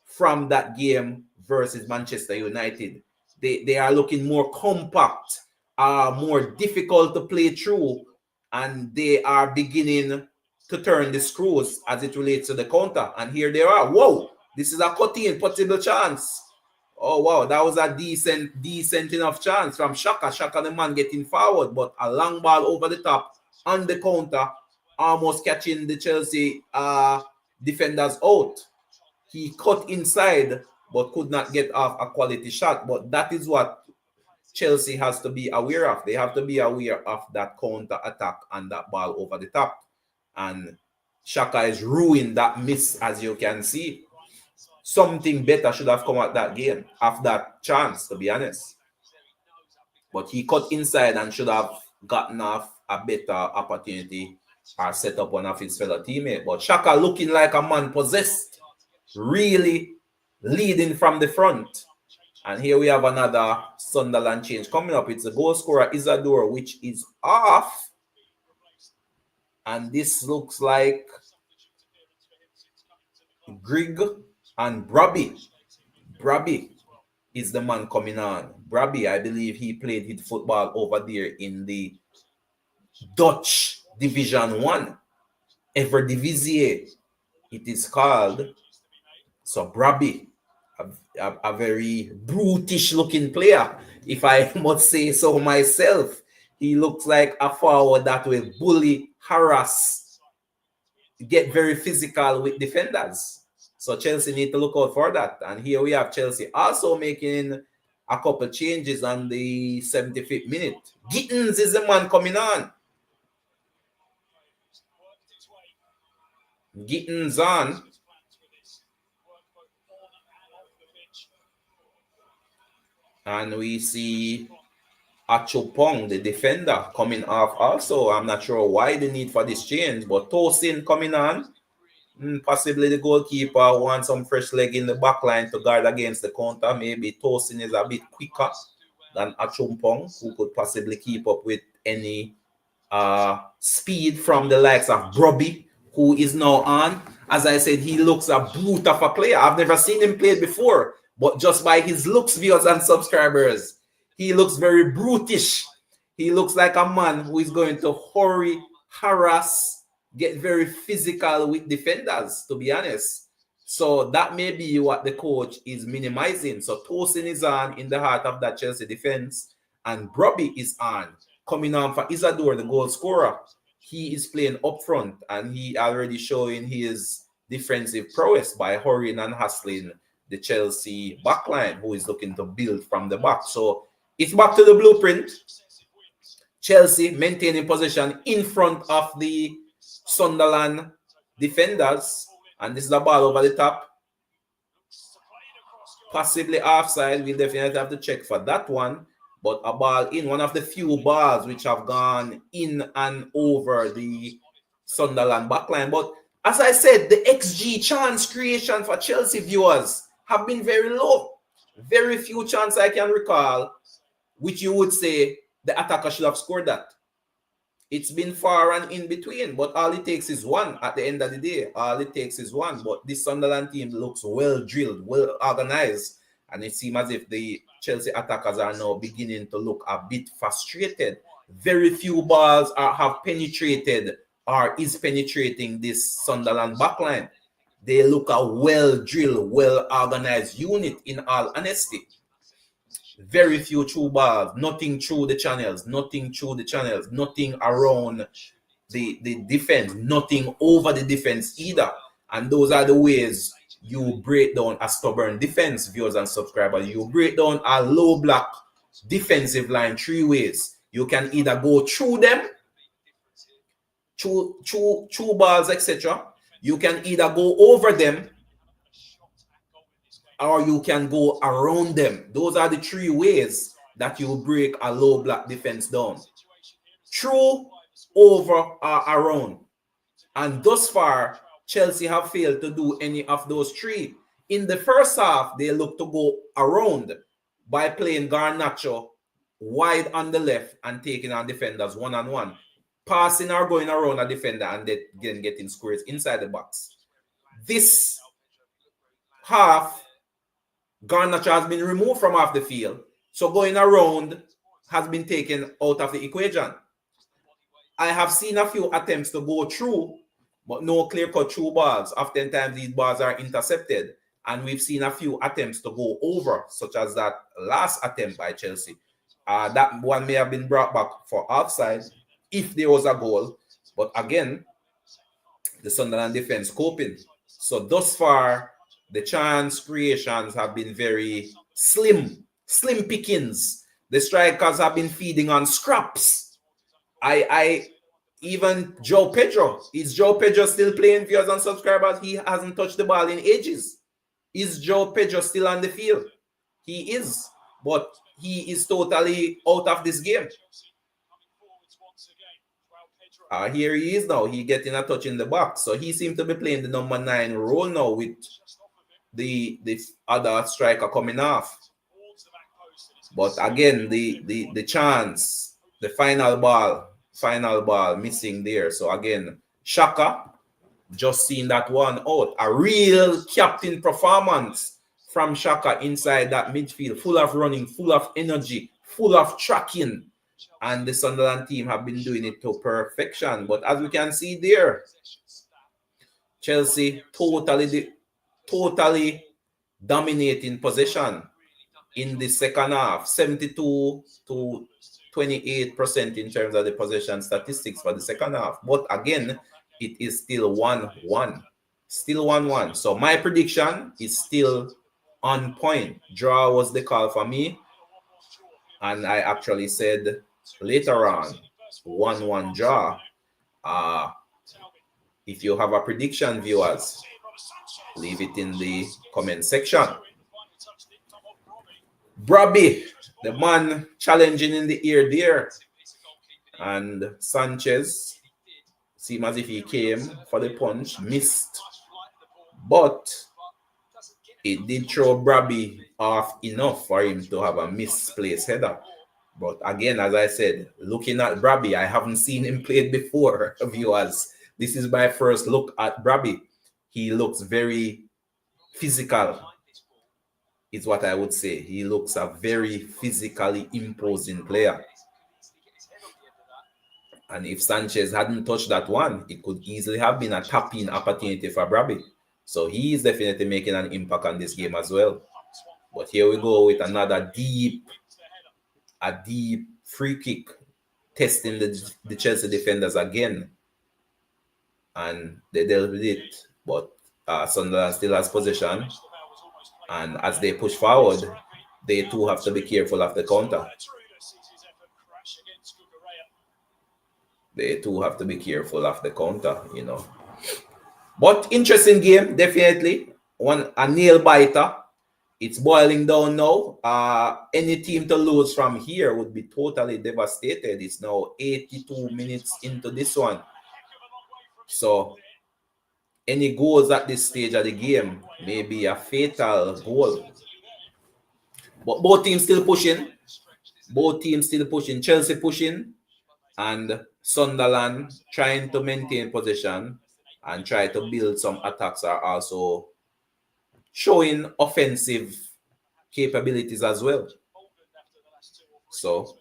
from that game versus Manchester United. They are looking more compact, more difficult to play through, and they are beginning to turn the screws as it relates to the counter. And here they are. Whoa, this is a cut-in, possible chance. Oh, wow, that was a decent enough chance from Shaka. Shaka, the man getting forward, but a long ball over the top on the counter, almost catching the Chelsea defenders out. He cut inside, but could not get off a quality shot. But that is what Chelsea has to be aware of. They have to be aware of that counter attack and that ball over the top. And Shaka is ruined that miss, as you can see. Something better should have come out that game, of that chance, to be honest. But he cut inside and should have gotten off a better opportunity or set up one of his fellow teammates. But Shaka looking like a man possessed, really leading from the front. And here we have another Sunderland change coming up. It's the goal scorer Isadora, which is off. And this looks like Grigg and Brabby. Brabby is the man coming on. Brabby, I believe he played his football over there in the Dutch Division 1. Eredivisie, it is called. So Brabby, a very brutish looking player, if I must say so myself. He looks like a forward that will bully, harass, get very physical with defenders. So Chelsea need to look out for that. And here we have Chelsea also making a couple changes on the 75th minute. Gittins is the man coming on. Gittins on. And we see Achopong, the defender, coming off also. I'm not sure why the need for this change, but Tosin coming on. Possibly the goalkeeper wants some fresh leg in the back line to guard against the counter. Maybe Tosin is a bit quicker than Achumpong, who could possibly keep up with any speed from the likes of Brobby, who is now on. As I said, he looks a brute of a player. I've never seen him play before, but just by his looks, viewers and subscribers, he looks very brutish. He looks like a man who is going to hurry, harass, get very physical with defenders, to be honest. So that may be what the coach is minimizing. So Tosin is on in the heart of that Chelsea defense, and Brobby is on, coming on for Isadora, the goal scorer. He is playing up front, and he already showing his defensive prowess by hurrying and hustling the Chelsea backline, who is looking to build from the back. So it's back to the blueprint. Chelsea maintaining possession in front of the Sunderland defenders, and this is a ball over the top, possibly offside. We'll definitely have to check for that one, but a ball in, one of the few balls which have gone in and over the Sunderland backline. But as I said, the XG chance creation for Chelsea, viewers, have been very low. Very few chances I can recall which you would say the attacker should have scored that. It's been far and in between, but all it takes is one at the end of the day. All it takes is one. But this Sunderland team looks well drilled, well organized, and it seems as if the Chelsea attackers are now beginning to look a bit frustrated. Very few balls have penetrated or is penetrating this Sunderland backline. They look a well drilled, well organized unit, in all honesty. Very few true balls, nothing through the channels, nothing around the defense, nothing over the defense either. And those are the ways you break down a stubborn defense, viewers and subscribers. You break down a low block defensive line three ways. You can either go through them, through balls, etc. You can either go over them, or you can go around them. Those are the three ways that you break a low block defense down. Through, over, or around. And thus far, Chelsea have failed to do any of those three. In the first half, they look to go around by playing Garnacho wide on the left and taking on defenders one-on-one. passing or going around a defender and then getting squares inside the box. This half, Garnacho has been removed from half the field. So going around has been taken out of the equation. I have seen a few attempts to go through, but no clear-cut through balls. Oftentimes these balls are intercepted. And we've seen a few attempts to go over, such as that last attempt by Chelsea. That one may have been brought back for offside if there was a goal. But again, the Sunderland defense coping. So thus far, the chance creations have been very slim pickings. The strikers have been feeding on scraps. Even Joe Pedro. Is Joe Pedro still playing, viewers and subscribers? He hasn't touched the ball in ages. Is Joe Pedro still on the field? He is, but he is totally out of this game. Here he is now. He getting a touch in the box. So he seems to be playing the number 9 role now with the other striker coming off. But again, the chance, the final ball missing there. So again, Shaka just seeing that one out. A real captain performance from Shaka inside that midfield, full of running, full of energy, full of tracking. And the Sunderland team have been doing it to perfection. But as we can see there, Chelsea totally dominating possession in the second half. 72 to 28% in terms of the possession statistics for the second half. But again, it is still 1-1. Still 1-1. So my prediction is still on point. Draw was the call for me. And I actually said later on, 1-1 draw. If you have a prediction, viewers, leave it in the comment section. Brobby, the man challenging in the air there. And Sanchez, seemed as if he came for the punch, missed. But it did throw Brobby off enough for him to have a misplaced header. But again, as I said, looking at Brobby, I haven't seen him play before, viewers. This is my first look at Brobby. He looks very physical, is what I would say. He looks a very physically imposing player. And if Sanchez hadn't touched that one, it could easily have been a tap-in opportunity for Brobby. So he is definitely making an impact on this game as well. But here we go with another deep free kick, testing the Chelsea defenders again. And they dealt with it. But Sunderland still has possession. And as they push forward, they too have to be careful of the counter. They too have to be careful of the counter, you know. But interesting game, definitely. A nail biter. It's boiling down now. Any team to lose from here would be totally devastated. It's now 82 minutes into this one. So any goals at this stage of the game may be a fatal goal. But both teams still pushing. Chelsea pushing. And Sunderland trying to maintain possession and try to build some attacks are also showing offensive capabilities as well. So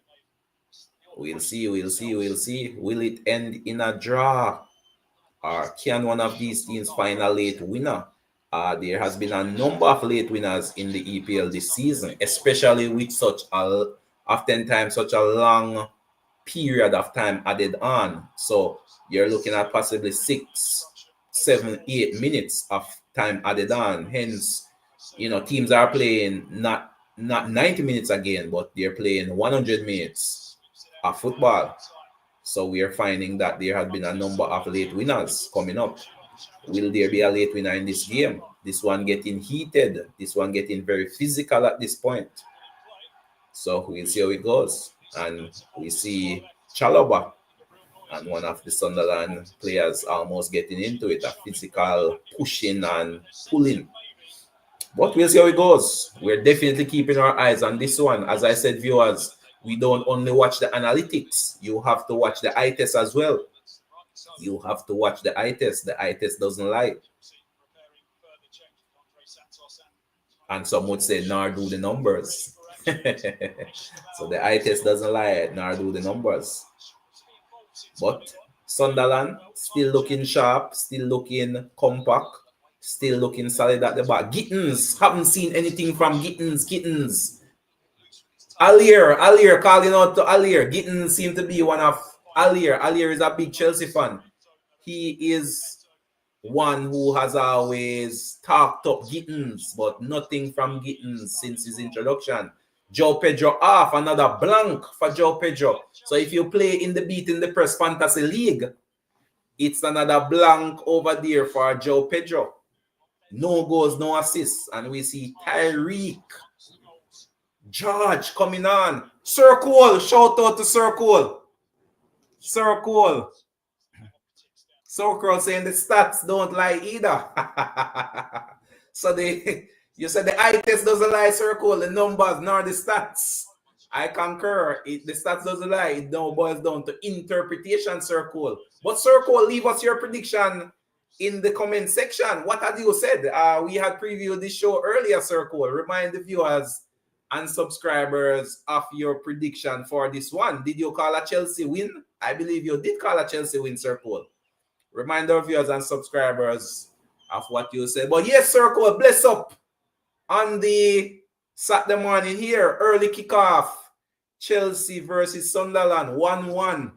we'll see. Will it end in a draw? Or can one of these teams find a late winner? There has been a number of late winners in the EPL this season, especially with oftentimes such a long period of time added on. So you're looking at possibly 6, 7, 8 minutes of time added on. Hence, teams are playing not 90 minutes again, but they're playing 100 minutes of football. So we are finding that there has been a number of late winners coming up. Will there be a late winner in this game? This one getting heated. This one getting very physical at this point. So we'll see how it goes. And we see Chalobah and one of the Sunderland players almost getting into it, a physical pushing and pulling. But we'll see how it goes. We're definitely keeping our eyes on this one. As I said, viewers, We don't only watch the analytics. You have to watch the eye test as well. You have to watch the eye test. The eye test doesn't lie. And some would say, nor do the numbers. So the eye test doesn't lie, nor do the numbers. But Sunderland still looking sharp, still looking compact, still looking solid at the back. Gittins, haven't seen anything from Gittins. Alier, calling out to Alier. Gittins seemed to be one of Alier. Alier is a big Chelsea fan. He is one who has always talked up Gittins, but nothing from Gittins since his introduction. Joe Pedro off, another blank for Joe Pedro. So if you play in the Beat in the Press Fantasy League, it's another blank over there for Joe Pedro. No goals, no assists. And we see Tyreek George coming on. Sir Cole, shout out to Sir Cole. Sir Cole. Sir Cole saying the stats don't lie either. So you said the eye test doesn't lie, Sir Cole, the numbers nor the stats. I concur. The stats doesn't lie. It now boils down to interpretation, Sir Cole. But Sir Cole, leave us your prediction in the comment section. What had you said? We had previewed this show earlier, Sir Cole. Remind the viewers and subscribers of your prediction for this one. Did you call a Chelsea win? I believe you did call a Chelsea win, Sir Cole. Remind our viewers and subscribers of what you said. But yes, Sir Cole, bless up on the Saturday morning here. Early kickoff. Chelsea versus Sunderland, 1-1.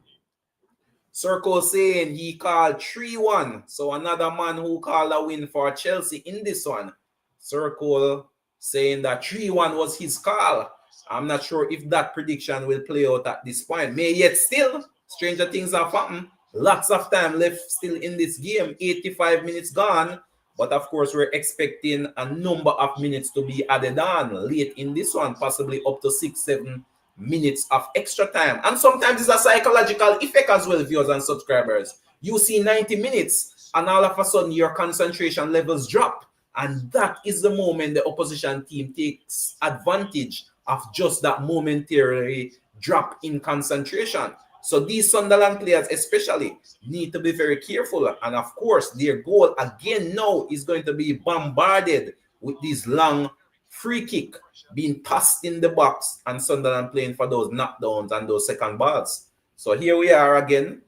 Sir Cole saying he called 3-1. So another man who called a win for Chelsea in this one. Sir Cole saying that 3-1 was his call. I'm not sure if that prediction will play out at this point. May yet still, stranger things have happened. Lots of time left still in this game. 85 minutes gone. But of course, we're expecting a number of minutes to be added on late in this one. Possibly up to 6-7 minutes of extra time. And sometimes it's a psychological effect as well, viewers and subscribers. You see 90 minutes and all of a sudden your concentration levels drop. And that is the moment the opposition team takes advantage of just that momentary drop in concentration. So these Sunderland players especially need to be very careful. And of course, their goal again now is going to be bombarded with these long free kick being passed in the box and Sunderland playing for those knockdowns and those second balls. So here we are again.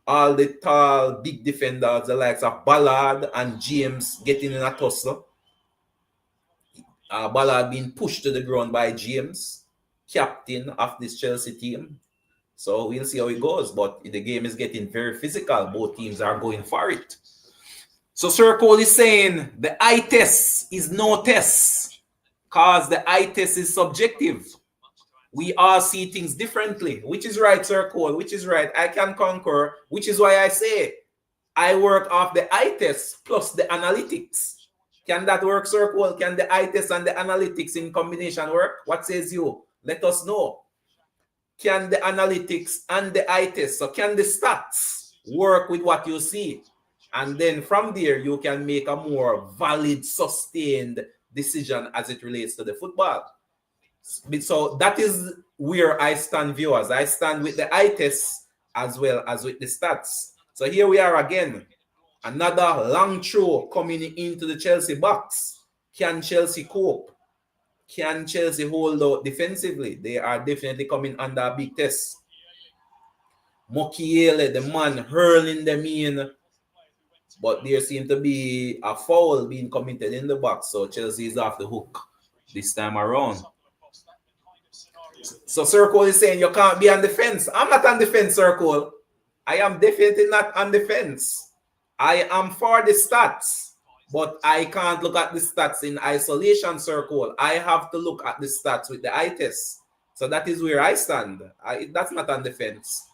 All the tall, big defenders, the likes of Ballard and James getting in a tussle. Ballard being pushed to the ground by James, captain of this Chelsea team. So we'll see how it goes. But the game is getting very physical. Both teams are going for it. So Sir Cole is saying the eye test is no test because the eye test is subjective. We all see things differently, which is right, Sir Cole, which is right. I can concur, which is why I say I work off the eye test plus the analytics. Can that work, Sir Cole? Can the eye test and the analytics in combination work? What says you? Let us know. Can the analytics and the eye test, so can the stats work with what you see? And then from there, you can make a more valid, sustained decision as it relates to the football. So that is where I stand, viewers. I stand with the eye test as well as with the stats. So here we are again. Another long throw coming into the Chelsea box. Can Chelsea cope? Can Chelsea hold out defensively? They are definitely coming under a big test. Mokiele, the man hurling them in. But there seems to be a foul being committed in the box. So Chelsea is off the hook this time around. So Sir Cole is saying you can't be on defense. I'm not on defense, Sir Cole. I am definitely not on defense. I am for the stats, but I can't look at the stats in isolation, Sir Cole. I have to look at the stats with the eye test. So that is where I stand. That's not on defense.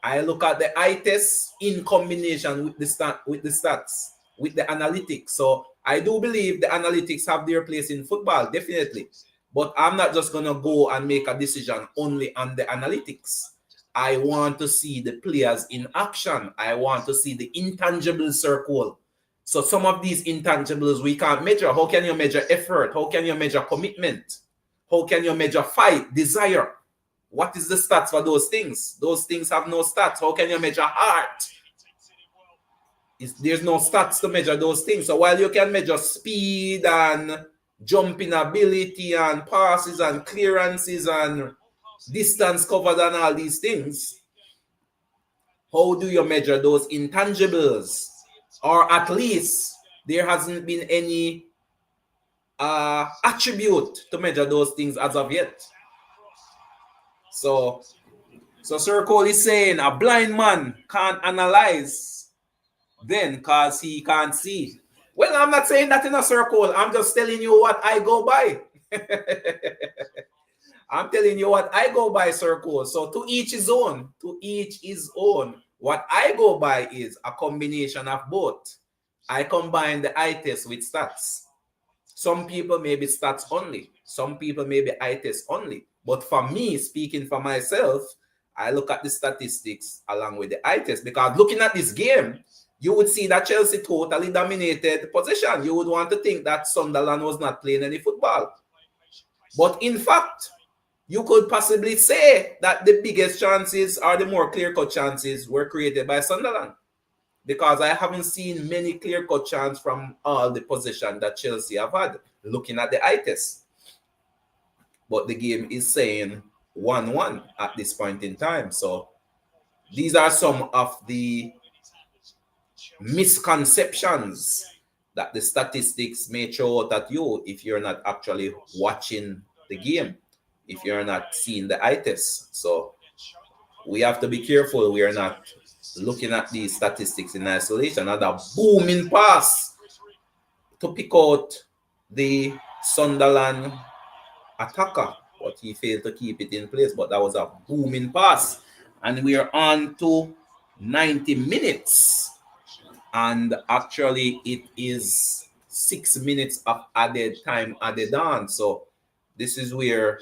I look at the eye test in combination with the stats, with the analytics. So I do believe the analytics have their place in football, definitely. But I'm not just going to go and make a decision only on the analytics. I want to see the players in action. I want to see the intangibles, Sir Cole. So some of these intangibles we can't measure. How can you measure effort? How can you measure commitment? How can you measure fight, desire? What is the stats for those things? Those things have no stats. How can you measure heart? There's no stats to measure those things. So while you can measure speed and jumping ability and passes and clearances and distance covered and all these things, how do you measure those intangibles? Or at least there hasn't been any attribute to measure those things as of yet. So Sir Cole is saying a blind man can't analyze then because he can't see. Well, I'm not saying that in a circle. I'm just telling you what I go by. I'm telling you what I go by, Sir Cole. So to each his own. To each his own. What I go by is a combination of both. I combine the eye test with stats. Some people may be stats only. Some people may be eye test only. But for me, speaking for myself, I look at the statistics along with the eye test. Because looking at this game, you would see that Chelsea totally dominated possession. You would want to think that Sunderland was not playing any football. But in fact, you could possibly say that the biggest chances or the more clear-cut chances were created by Sunderland. Because I haven't seen many clear-cut chances from all the possession that Chelsea have had, looking at the eye test. But the game is saying 1-1 at this point in time. So these are some of the misconceptions that the statistics may throw out at you if you're not actually watching the game, if you're not seeing the eye test. So we have to be careful. We are not looking at these statistics in isolation. Another booming pass to pick out the Sunderland attacker, but he failed to keep it in place. But that was a booming pass. And we are on to 90 minutes. And actually, it is 6 minutes of added time added on. So this is where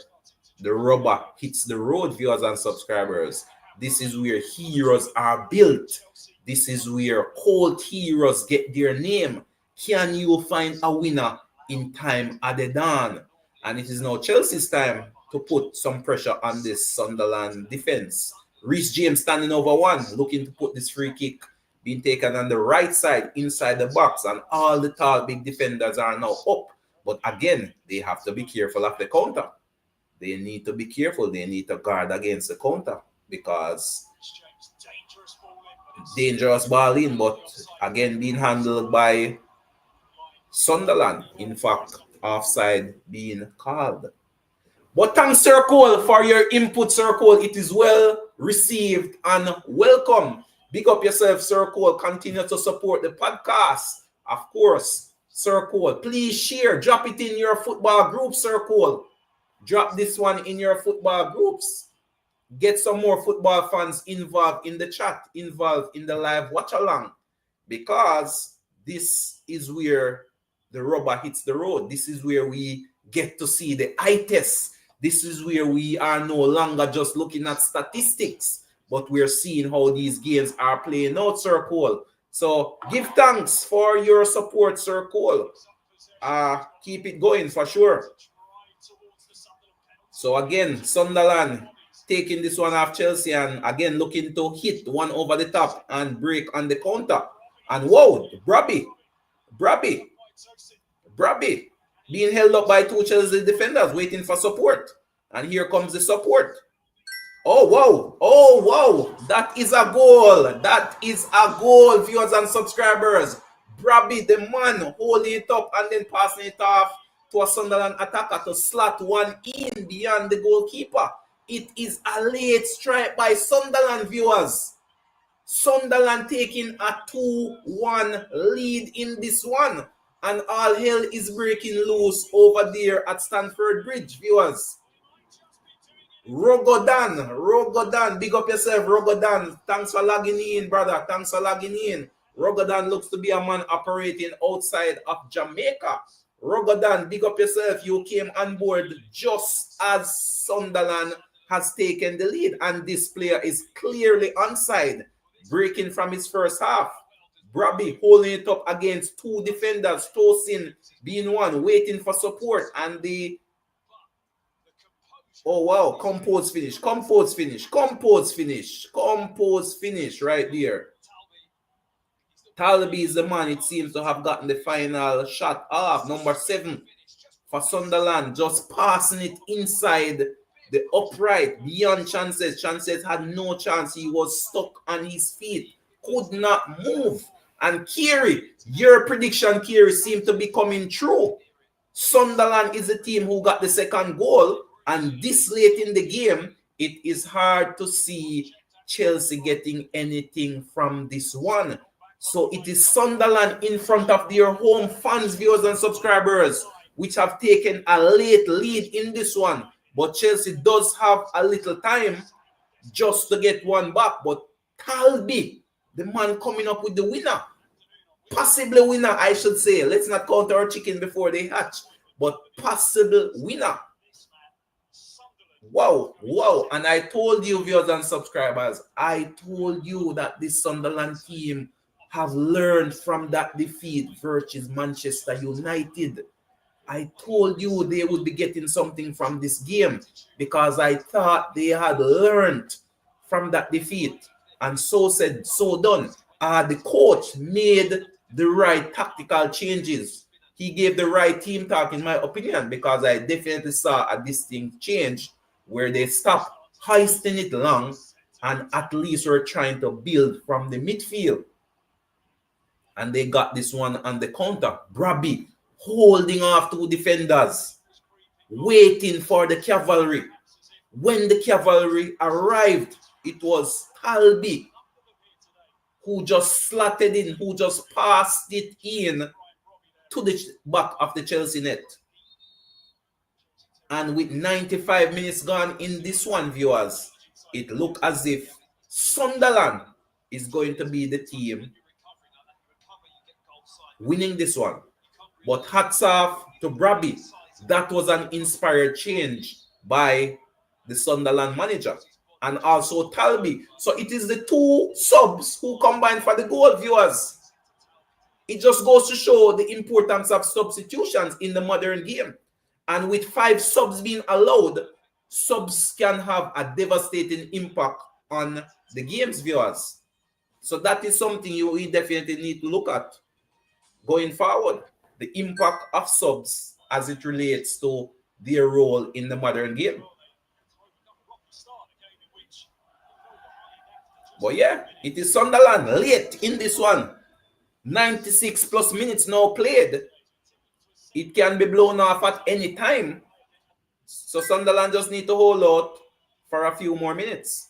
the rubber hits the road, viewers and subscribers. This is where heroes are built. This is where cold heroes get their name. Can you find a winner in time added on? And it is now Chelsea's time to put some pressure on this Sunderland defense. Reece James standing over one, looking to put this free kick, being taken on the right side inside the box, and all the tall big defenders are now up. But again, they have to be careful of the counter. They need to be careful. They need to guard against the counter because dangerous ball in, but again being handled by Sunderland. In fact, offside being called. But thanks, Sir Cole, for your input, Sir Cole. It is well received and welcome. Big up yourself, Sir Cole. Continue to support the podcast. Of course, Sir Cole. Please share. Drop it in your football group, Sir Cole. Drop this one in your football groups. Get some more football fans involved in the chat, involved in the live watch along. Because this is where the rubber hits the road. This is where we get to see the eye test. This is where we are no longer just looking at statistics, but we're seeing how these games are playing out, Sir Cole. So give thanks for your support, Sir Cole. Keep it going for sure. So again, Sunderland taking this one off Chelsea and again looking to hit one over the top and break on the counter. And whoa, Brabby being held up by two Chelsea defenders waiting for support. And here comes the support. Oh, wow. That is a goal. That is a goal, viewers and subscribers. Brabby, the man, holding it up and then passing it off to a Sunderland attacker to slot one in beyond the goalkeeper. It is a late strike by Sunderland, viewers. Sunderland taking a 2-1 lead in this one. And all hell is breaking loose over there at Stamford Bridge, viewers. Rogodan, big up yourself, Rogodan. Thanks for logging in, brother. Thanks for logging in. Rogodan looks to be a man operating outside of Jamaica. Rogodan, big up yourself. You came on board just as Sunderland has taken the lead. And this player is clearly onside, breaking from his first half. Brabby holding it up against two defenders, Tosin being one, waiting for support, and the Oh wow, compose finish right there. Talby is the man, it seems to have gotten the final shot off. Number 7 for Sunderland, just passing it inside the upright, beyond Chances. Chances had no chance. He was stuck on his feet, could not move. And Kiri, your prediction, Kiri, seemed to be coming true. Sunderland is the team who got the second goal, and this late in the game, it is hard to see Chelsea getting anything from this one. So it is Sunderland in front of their home fans, viewers, and subscribers, which have taken a late lead in this one. But Chelsea does have a little time just to get one back. But Talby, the man coming up with the winner. Possibly winner, I should say. Let's not count our chicken before they hatch. But possible winner. Wow, wow. And I told you, viewers and subscribers, I told you that this Sunderland team have learned from that defeat versus Manchester United. I told you they would be getting something from this game because I thought they had learned from that defeat. And so said, so done. The coach made the right tactical changes. He gave the right team talk, in my opinion, because I definitely saw a distinct change where they stopped hoisting it long and at least were trying to build from the midfield. And they got this one on the counter. Brabby holding off 2 defenders, waiting for the cavalry. When the cavalry arrived, it was Talby who just slotted in, who just passed it in to the back of the Chelsea net. And with 95 minutes gone in this one, viewers, it looked as if Sunderland is going to be the team winning this one. But hats off to Brabby. That was an inspired change by the Sunderland manager. And also Talby. So it is the 2 subs who combined for the goal, viewers. It just goes to show the importance of substitutions in the modern game. And with 5 subs being allowed, subs can have a devastating impact on the game's viewers. So that is something you definitely need to look at going forward. The impact of subs as it relates to their role in the modern game. But yeah, it is Sunderland late in this one. 96 plus minutes now played. It can be blown off at any time. So Sunderland just need to hold out for a few more minutes.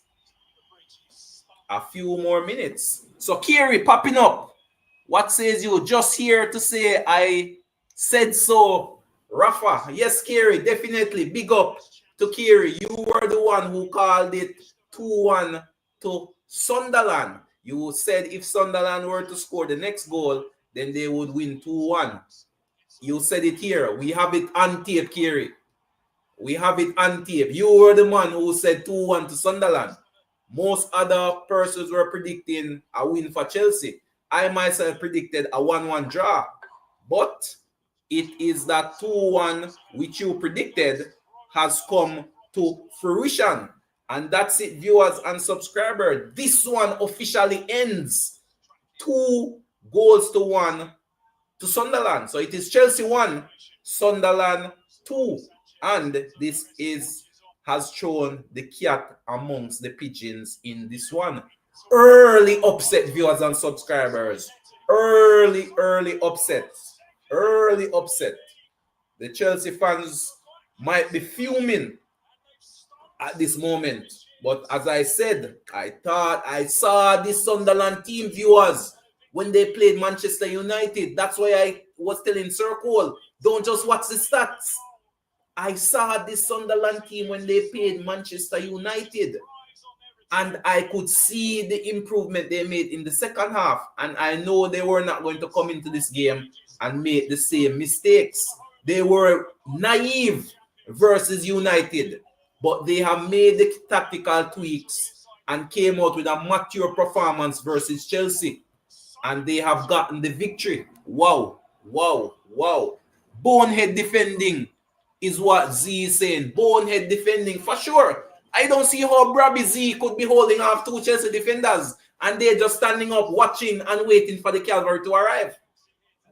A few more minutes. So Kiri popping up. What says you? Just here to say I said so. Rafa. Yes, Kiri, definitely. Big up to Kiri. You were the one who called it 2-1 to Sunderland. You said if Sunderland were to score the next goal, then they would win 2-1. You said it here. We have it on tape, Kiri. We have it on tape. You were the man who said 2-1 to Sunderland. Most other persons were predicting a win for Chelsea. I myself predicted a 1-1 draw. But it is that 2-1 which you predicted has come to fruition. And that's it, viewers and subscribers. This one officially ends 2-1 to Sunderland. So it is Chelsea 1, Sunderland 2. And this has thrown the cat amongst the pigeons in this one. Early upset, viewers and subscribers. Early upset. Early upset. The Chelsea fans might be fuming at this moment. But as I said, I thought I saw this Sunderland team, viewers, when they played Manchester United. That's why I was telling Circle, don't just watch the stats. I saw this Sunderland team when they played Manchester United. And I could see the improvement they made in the second half. And I know they were not going to come into this game and make the same mistakes. They were naive versus United. But they have made the tactical tweaks and came out with a mature performance versus Chelsea. And they have gotten the victory. Wow. Bonehead defending is what Z is saying. Bonehead defending for sure. I don't see how Brabby Z could be holding off two Chelsea defenders and they're just standing up, watching and waiting for the cavalry to arrive.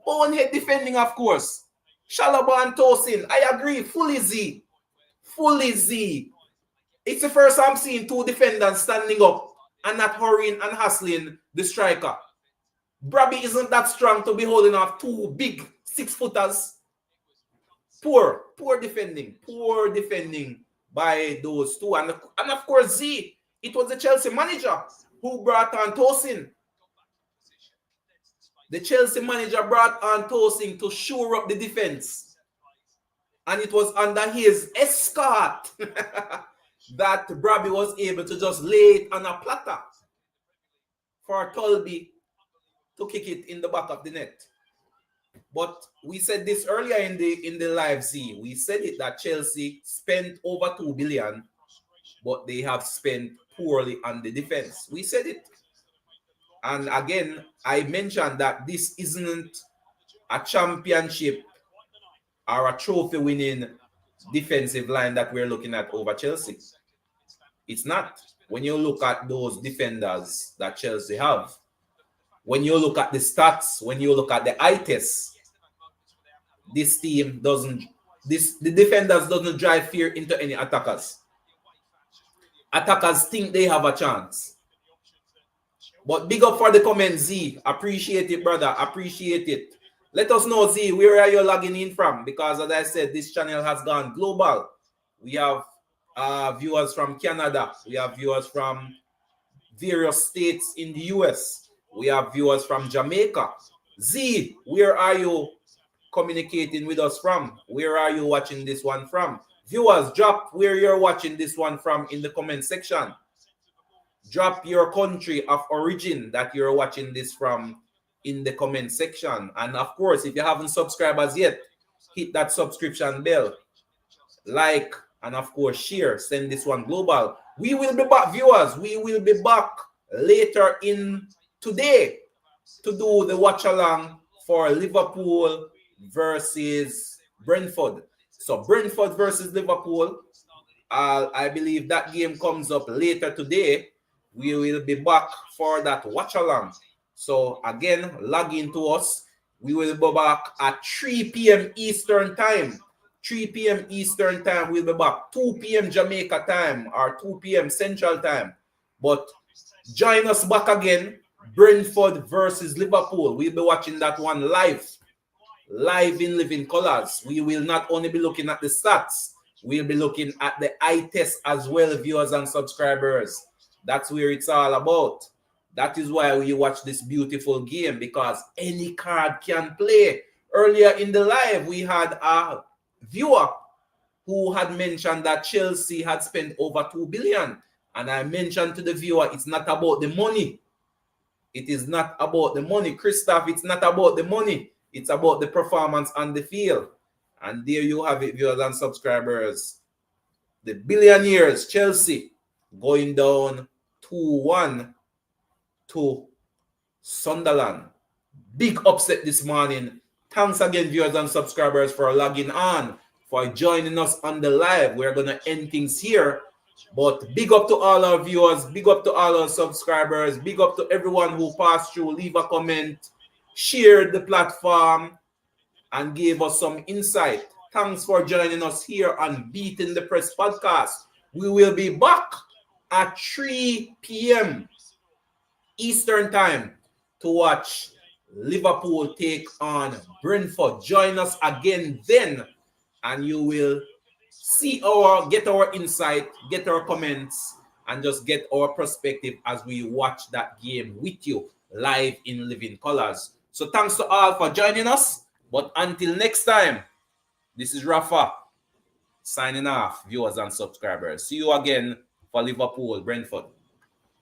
Bonehead defending, of course. Shalaba and Tosin, I agree. Fully Z. Fully Z. It's the first time I'm seeing two defenders standing up and not hurrying and hassling the striker. Brabby isn't that strong to be holding off two big 6-footers. Poor defending by those two. And of course, Z, it was the Chelsea manager who brought on Tosin. The Chelsea manager brought on Tosin to shore up the defense. And it was under his escort that Brabby was able to just lay it on a platter for Tolby to kick it in the back of the net. But we said this earlier in the live Z. We said it that Chelsea spent over 2 billion, but they have spent poorly on the defense. We said it. And again, I mentioned that this isn't a championship or a trophy winning defensive line that we're looking at over Chelsea. It's not. When you look at those defenders that Chelsea have, when you look at the stats, when you look at the eye test, this team the defenders doesn't drive fear into any attackers. Attackers think they have a chance. But big up for the comment, Z. Appreciate it, brother. Appreciate it. Let us know, Z, where are you logging in from? Because as I said, this channel has gone global. We have viewers from Canada. We have viewers from various states in the US. We have viewers from Jamaica. Z, where are you communicating with us from? Where are you watching this one from? Viewers, drop where you're watching this one from in the comment section. Drop your country of origin that you're watching this from in the comment section. And of course, if you haven't subscribed as yet, hit that subscription bell, like, and of course, share. Send this one global. We will be back, viewers. We will be back later in today to do the watch along for Liverpool versus Brentford. So Brentford versus Liverpool, I believe that game comes up later today. We will be back for that watch along. So again, log into us. We will be back at 3 p.m. Eastern time. 3 p.m. Eastern time, we'll be back. 2 p.m. Jamaica time or 2 p.m. Central time. But join us back again. Brentford versus Liverpool. We'll be watching that one live in living colors. We will not only be looking at the stats, we'll be looking at the eye test as well, viewers and subscribers. That's where it's all about. That is why we watch this beautiful game, because any card can play. Earlier in the live, we had a viewer who had mentioned that Chelsea had spent over 2 billion. And I mentioned to the viewer, it's not about the money. It is not about the money. Christoph, it's not about the money. It's about the performance on the field. And there you have it, viewers and subscribers. The billionaires, Chelsea, going down 2-1 to Sunderland. Big upset this morning. Thanks again, viewers and subscribers, for logging on, for joining us on the live. We're going to end things here. But big up to all our viewers, big up to all our subscribers, big up to everyone who passed through, leave a comment, shared the platform, and gave us some insight. Thanks for joining us here on Beating the Press podcast. We will be back at 3 p.m. Eastern time to watch Liverpool take on Brentford. Join us again then, and you will get our insight, get our comments, and just get our perspective as we watch that game with you live in living colors. So thanks to all for joining us. But until next time, this is Rafa signing off, viewers and subscribers. See you again for Liverpool, Brentford.